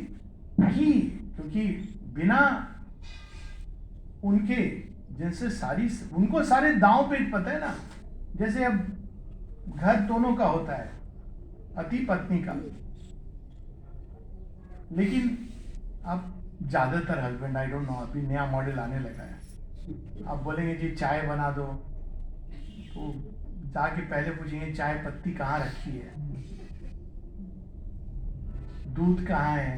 की, क्योंकि बिना उनके, जिनसे उनको सारे दांव पेच पता है ना। जैसे अब घर दोनों का होता है, पति पत्नी का, लेकिन अब ज्यादातर हस्बैंड, आई डोंट नो, अभी नया मॉडल आने लगा है, आप बोलेंगे जी चाय बना दो, तो जाके पहले पूछेंगे चाय पत्ती कहाँ रखी है, दूध कहाँ है,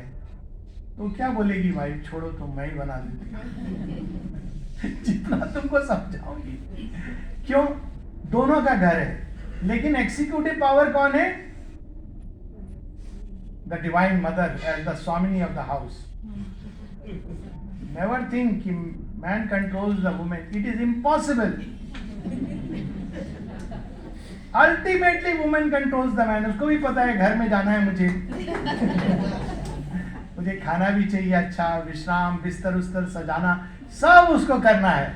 तो क्या बोलेगी वाइफ, छोड़ो तुम, मैं ही बना देती हूँ। जितना तुमको समझाऊंगी। क्यों? दोनों का घर है, लेकिन एग्जीक्यूटिव पावर कौन है? The divine mother as the swamini of the house. Never think कि man controls the women, it is impossible. Ultimately women controls the man. उसको भी पता है घर में जाना है मुझे, मुझे खाना भी चाहिए, अच्छा विश्राम, बिस्तर उस्तर सजाना, सब उसको करना है।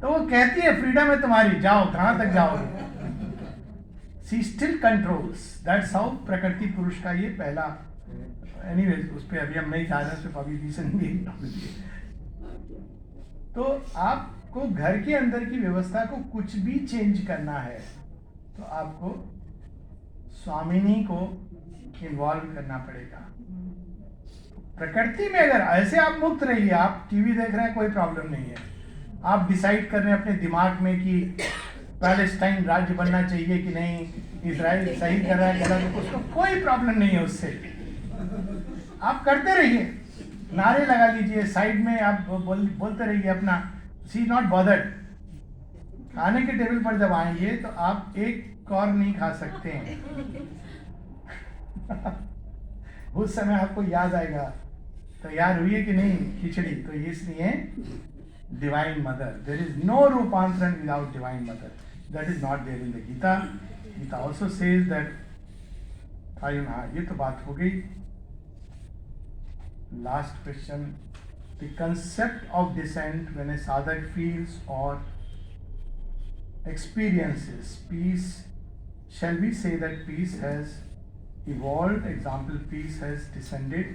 तो वो कहती है फ्रीडम है तुम्हारी, जाओ, कहां तक जाओगे। She still controls. That's how प्रकृति पुरुष का ये पहला, एनीवेज उस पर अभी हम नहीं जा रहे, सिर्फ अभी रिसेंटली। तो आपको घर के अंदर की व्यवस्था को कुछ भी चेंज करना है तो आपको स्वामिनी को इन्वॉल्व करना पड़ेगा। प्रकृति में अगर ऐसे आप मुक्त रहिए, आप टीवी देख रहे हैं कोई प्रॉब्लम नहीं है, आप डिसाइड कर रहे हैं अपने दिमाग में कि पैलेस्टाइन राज्य बनना चाहिए कि नहीं, इजराइल सही कर रहा है गलत, उसको कोई प्रॉब्लम नहीं है उससे, आप करते रहिए, नारे लगा लीजिए, साइड में आप बोलते रहिए अपना, सी नॉट बॉदर्ड। खाने के टेबल पर जब आएंगे तो आप एक कौर नहीं खा सकते हैं। उस समय आपको याद आएगा तैयार हुई है कि नहीं खिचड़ी, तो इसलिए divine mother, there is no rupantaran without divine mother, that is not there in the Gita. Gita also says that, ये तो बात हो गई। Last question, the concept of descent when a sadhak feels और experiences peace, shall we say that peace has evolved? Example, peace has descended.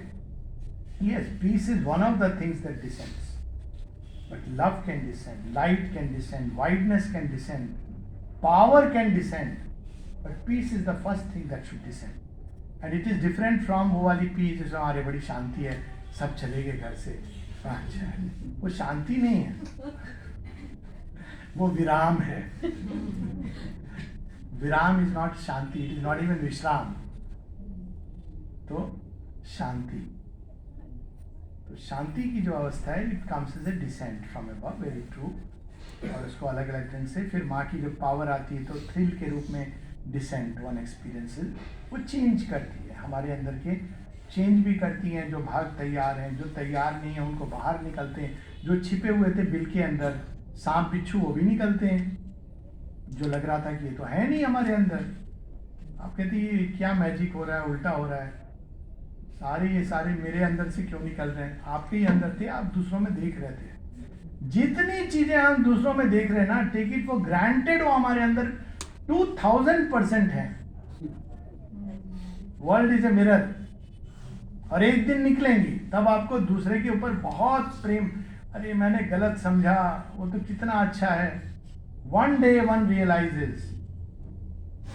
Yes, peace is one of the things that descends, but love can descend, light can descend, wideness can descend, power can descend, but peace is the first thing that should descend, and it is different from वो वाली peace जो हमारे बड़ी शांति है, सब चले गए घर से, अच्छा वो शांति नहीं है, वो विराम है। Viram is not shanti, it is not even vishram. तो शांति, तो शांति की जो अवस्था है, it comes as a descent from above, very true. और उसको अलग अलग ढंग से फिर माँ की जो पावर आती है तो थ्रिल के रूप में डिसेंट, वन एक्सपीरियंसेस वो चेंज करती है, हमारे अंदर के चेंज भी करती हैं। जो भाग तैयार हैं, जो तैयार नहीं है उनको बाहर निकलते हैं, जो छिपे हुए थे बिल के अंदर सांप बिच्छू वो भी निकलते हैं, जो लग रहा था कि ये तो है नहीं हमारे अंदर। आप कहते ये क्या मैजिक हो रहा है, उल्टा हो रहा है, ये सारे मेरे अंदर से क्यों निकल रहे हैं? आपके ही अंदर थे, आप दूसरों में देख रहे थे। जितनी चीजें हम दूसरों में देख रहे हैं ना, टेक इट फॉर ग्रांटेड, वो हमारे अंदर 2000% है। वर्ल्ड इज ए मिरर, और एक दिन निकलेंगी तब आपको दूसरे के ऊपर बहुत प्रेम, अरे मैंने गलत समझा, वो तो कितना अच्छा है। वन डे वन रियलाइजेस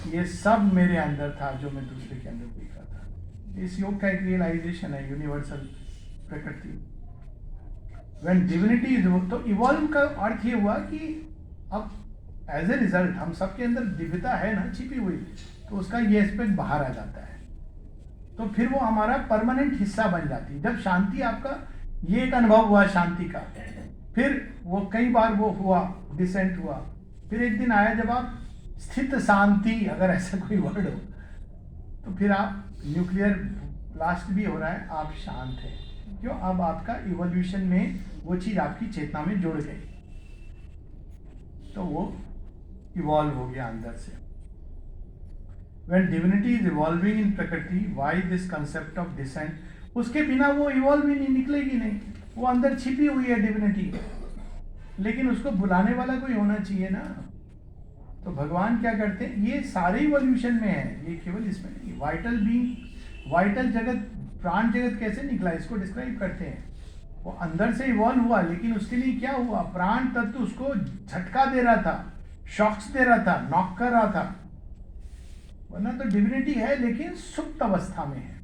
ये सब मेरे अंदर था जो मैं दूसरे के अंदर देख रहा था। इस योग का एक रियलाइजेशन है, यूनिवर्सल प्रकृति। व्हेन डिविनिटी इज, तो इवॉल्व का अर्थ ये हुआ कि अब एज ए रिजल्ट हम सबके अंदर दिव्यता है ना छिपी हुई, तो उसका ये एस्पेक्ट बाहर आ जाता है, तो फिर वो हमारा परमानेंट हिस्सा बन जाती है। जब शांति, आपका ये एक अनुभव हुआ शांति का, फिर वो कई बार वो हुआ, डिसेंट हुआ, फिर एक दिन आया जब आप स्थित शांति, अगर ऐसा कोई वर्ड हो, तो फिर आप न्यूक्लियर ब्लास्ट भी हो रहा है, आप शांत हैं। क्यों? अब आपका इवोल्यूशन में वो चीज आपकी चेतना में जुड़ गई, तो वो इवॉल्व हो गया अंदर से। When divinity is evolving in प्रकृति, why this concept of descent? उसके बिना वो इवॉल्व ही नहीं, निकलेगी नहीं, वो अंदर छिपी हुई है डिविनिटी, लेकिन उसको बुलाने वाला कोई होना चाहिए ना। तो भगवान क्या करते हैं, ये सारे इवोल्यूशन में है, ये केवल इसमें नहीं। वाइटल बीइंग, वाइटल जगत, प्राण जगत कैसे निकला, इसको डिस्क्राइब करते हैं। वो अंदर से इवॉल्व हुआ, लेकिन उसके लिए क्या हुआ, प्राण तत्व उसको झटका दे रहा था, शॉक्स दे रहा था, नॉक कर रहा था। वरना तो डिविनिटी है, लेकिन सुप्त अवस्था में है।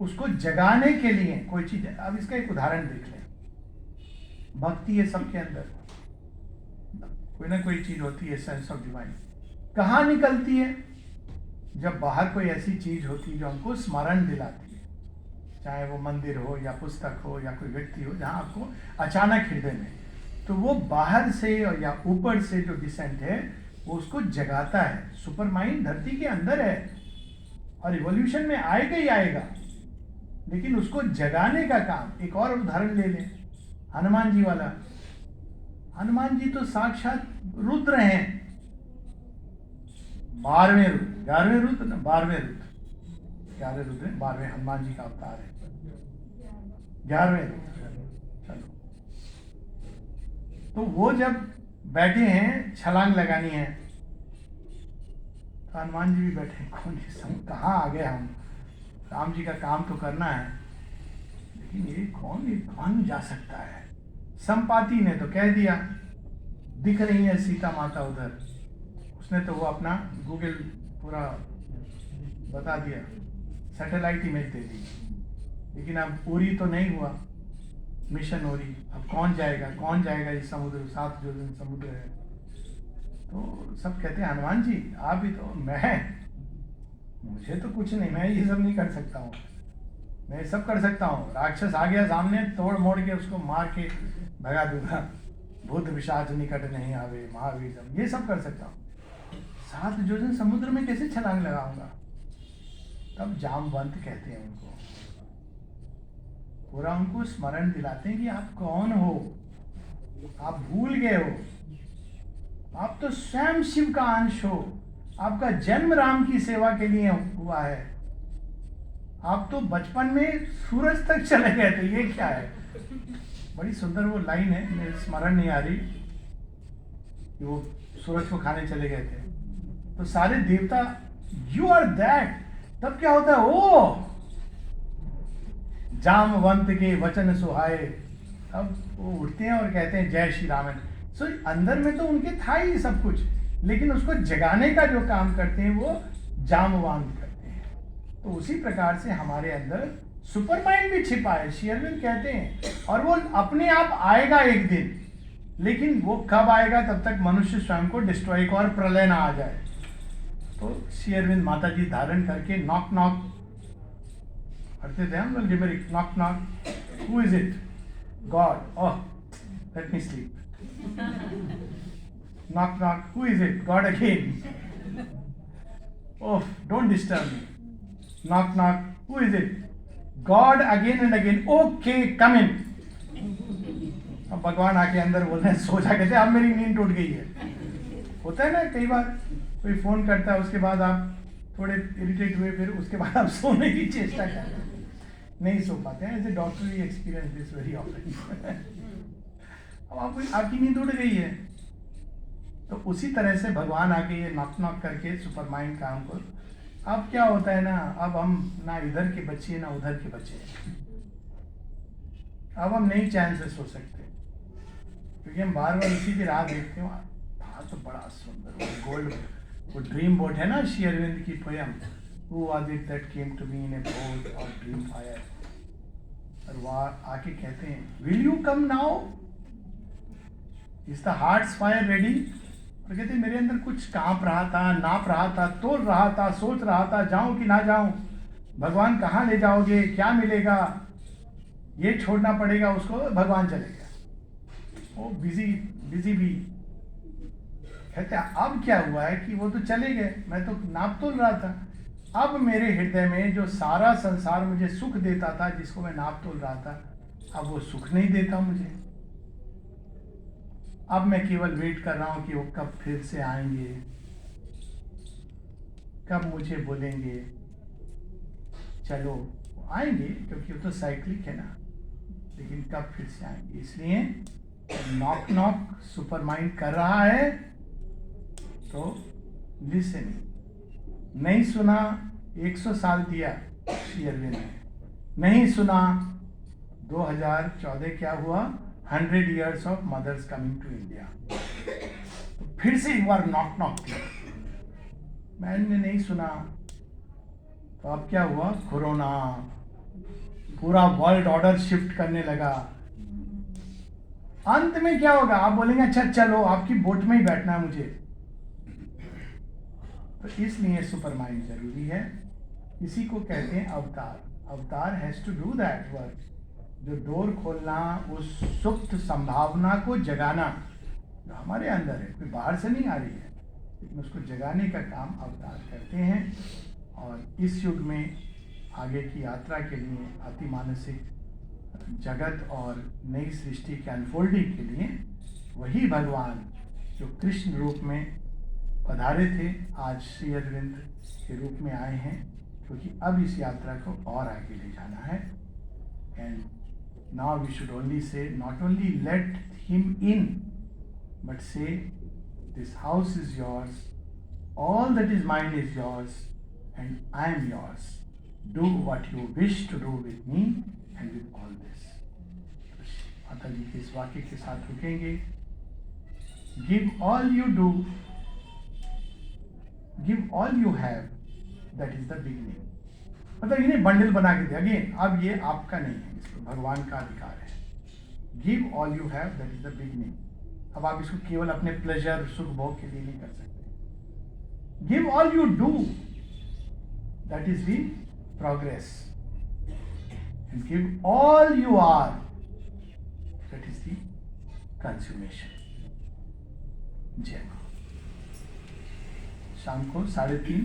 उसको जगाने के लिए कोई चीज है। अब इसका एक उदाहरण देख लें। भक्ति है सबके अंदर, कोई ना कोई चीज होती है, सेंस ऑफ डिवाइन। कहाँ निकलती है? जब बाहर कोई ऐसी चीज होती है जो हमको स्मरण दिलाती है, चाहे वो मंदिर हो या पुस्तक हो या कोई व्यक्ति हो, जहाँ आपको अचानक हृदय में, तो वो बाहर से या ऊपर से जो डिसेंट है वो उसको जगाता है। सुपर माइंड धरती के अंदर है और इवोल्यूशन में आएगा ही आएगा, लेकिन उसको जगाने का काम। एक और उदाहरण ले लें, हनुमान जी वाला। हनुमान जी तो साक्षात रुद्र हैं, 12वें रुद्र, 11वें रुद्र ना, 12वें रुद्र, 11 रुद्र, 12वें हनुमान जी का अवतार है, 11वें रुद्र। चलो, तो वो जब बैठे हैं, छलांग लगानी है, तो हनुमान जी भी बैठे, कौन कहाँ आ गए हम, राम जी का काम तो करना है, लेकिन ये कौन जा सकता है। संपाति ने तो कह दिया, दिख रही है सीता माता उधर, उसने तो वो अपना गूगल पूरा बता दिया, सैटेलाइट इमेज दे दी। लेकिन अब उरी तो नहीं हुआ, मिशन उरी। अब कौन जाएगा इस समुद्र, 7 जो समुद्र है। तो सब कहते हैं हनुमान जी आप ही तो, मुझे तो कुछ नहीं, मैं ये सब नहीं कर सकता हूँ, मैं सब कर सकता हूँ। राक्षस आ गया सामने, तोड़ मोड़ के उसको मार के भगा दूंगा, भूत पिशाच निकट नहीं आवे, महावीर, ये सब कर सकता हूँ। 7 योजन समुद्र में कैसे छलांग लगाऊंगा? तब जामवंत कहते हैं उनको, पूरा उनको स्मरण दिलाते हैं कि आप कौन हो, आप भूल गए हो, आप तो स्वयं शिव का अंश हो, आपका जन्म राम की सेवा के लिए हुआ है, आप तो बचपन में सूरज तक चले गए थे, ये क्या है। बड़ी सुंदर वो लाइन है, मेरे स्मरण नहीं आ रही, कि वो सूरज को खाने चले गए थे, तो सारे देवता यू आर दैट। तब क्या होता है, ओ जामवंत के वचन सुहाए, अब वो उठते हैं और कहते हैं जय श्री राम। सो अंदर में तो उनके था ही सब कुछ, लेकिन उसको जगाने का जो काम करते हैं वो जामवंत करते हैं। तो उसी प्रकार से हमारे अंदर सुपर माइंड भी छिपा है, श्री अरविंद कहते हैं, और वो अपने आप आएगा एक दिन, लेकिन वो कब आएगा, तब तक मनुष्य स्वयं को डिस्ट्रॉय को और प्रलय ना आ जाए। तो श्री अरविंद माता जी धारण करके नॉक नॉक करते थे हम लोग, limerick, knock knock, who is it, God, oh let me sleep, knock knock, who is it, God again, oh don't disturb me, knock knock, who is it, God again and again, okay come in। अब भगवान आके अंदर बोल रहे हैं, सो जा, कहते अब मेरी नींद टूट गई है। होता है ना कई बार, कोई फोन करता है, उसके बाद आप थोड़े इरिटेट हुए, फिर उसके बाद आप सोने की चेष्टा करते हैं, नहीं सो पाते हैं। ऐसे doctor experience this very often. अब आपकी नींद उड़ गई है, तो उसी तरह से भगवान आके ये नॉक नॉक करके सुपर माइंड काम को। अब क्या होता है ना, अब हम ना इधर के बच्चे ना उधर के बच्चे, अब हम नहीं चैन से सो सकते, क्योंकि हम बार बार उसी की राह देखते हो। था तो बड़ा सुंदर वो गोल्ड, वो ड्रीम बोट है ना, श्री अरविंद की poem, who was it that came to me in a boat of dream fire, और वह आके कहते हैं will you come now, is the heart's fire ready. और कहते मेरे अंदर कुछ कांप रहा था, नाप रहा था, तोल रहा था, सोच रहा था जाऊं कि ना जाऊं, भगवान कहाँ ले जाओगे, क्या मिलेगा, ये छोड़ना पड़ेगा उसको, भगवान चले गया, वो बिजी भी। कहते अब क्या हुआ है कि वो तो चले गए, मैं तो नाप तोल रहा था, अब मेरे हृदय में जो सारा संसार मुझे सुख देता था, जिसको मैं नाप तोल रहा था, अब वो सुख नहीं देता मुझे। अब मैं केवल वेट कर रहा हूं कि वो कब फिर से आएंगे, कब मुझे बोलेंगे चलो। आएंगे क्योंकि वो तो साइक्लिक है ना, लेकिन कब फिर से आएंगे। इसलिए नॉक नॉक सुपर माइंड कर रहा है तो लिसन। नहीं सुना, 100 साल दिया श्री अरविंद ने, नहीं सुना, 2014 क्या हुआ, 100 years of mother's coming to India. तो फिर से एक बार नॉक नॉक किया, मैंने नहीं सुना, तो अब क्या हुआ, कोरोना, पूरा वर्ल्ड ऑर्डर शिफ्ट करने लगा। अंत में क्या होगा, आप बोलेंगे अच्छा चलो आपकी बोट में ही बैठना है मुझे। तो इसलिए सुपर माइंड जरूरी है। इसी को कहते हैं अवतार। Avatar has to do that work, जो डोर खोलना, उस सुप्त संभावना को जगाना जो हमारे अंदर है, कोई बाहर से नहीं आ रही है, लेकिन उसको जगाने का काम अवतार करते हैं। और इस युग में आगे की यात्रा के लिए, अतिमानसिक जगत और नई सृष्टि के अनफोल्डिंग के लिए वही भगवान जो कृष्ण रूप में पधारे थे, आज श्री अरविंद के रूप में आए हैं, क्योंकि अब इस यात्रा को और आगे ले जाना है। And now we should only say, not only let him in, but say, this house is yours, all that is mine is yours, and I am yours. Do what you wish to do with me and with all this. माता जी के इस वाक्य के साथ रुकेंगे। Give all you do, give all you have, that is the beginning. मतलब इन्हें bundle बना के दिया। अगेन अब ये आपका नहीं है, इसको भगवान का अधिकार है। Give all you have, that is the beginning. अब आप इसको केवल अपने प्लेजर, सुख भोग के लिए नहीं कर सकते। Give all you do, that is the progress. And give all you are, that is the consummation. जय मां। शाम को 3:30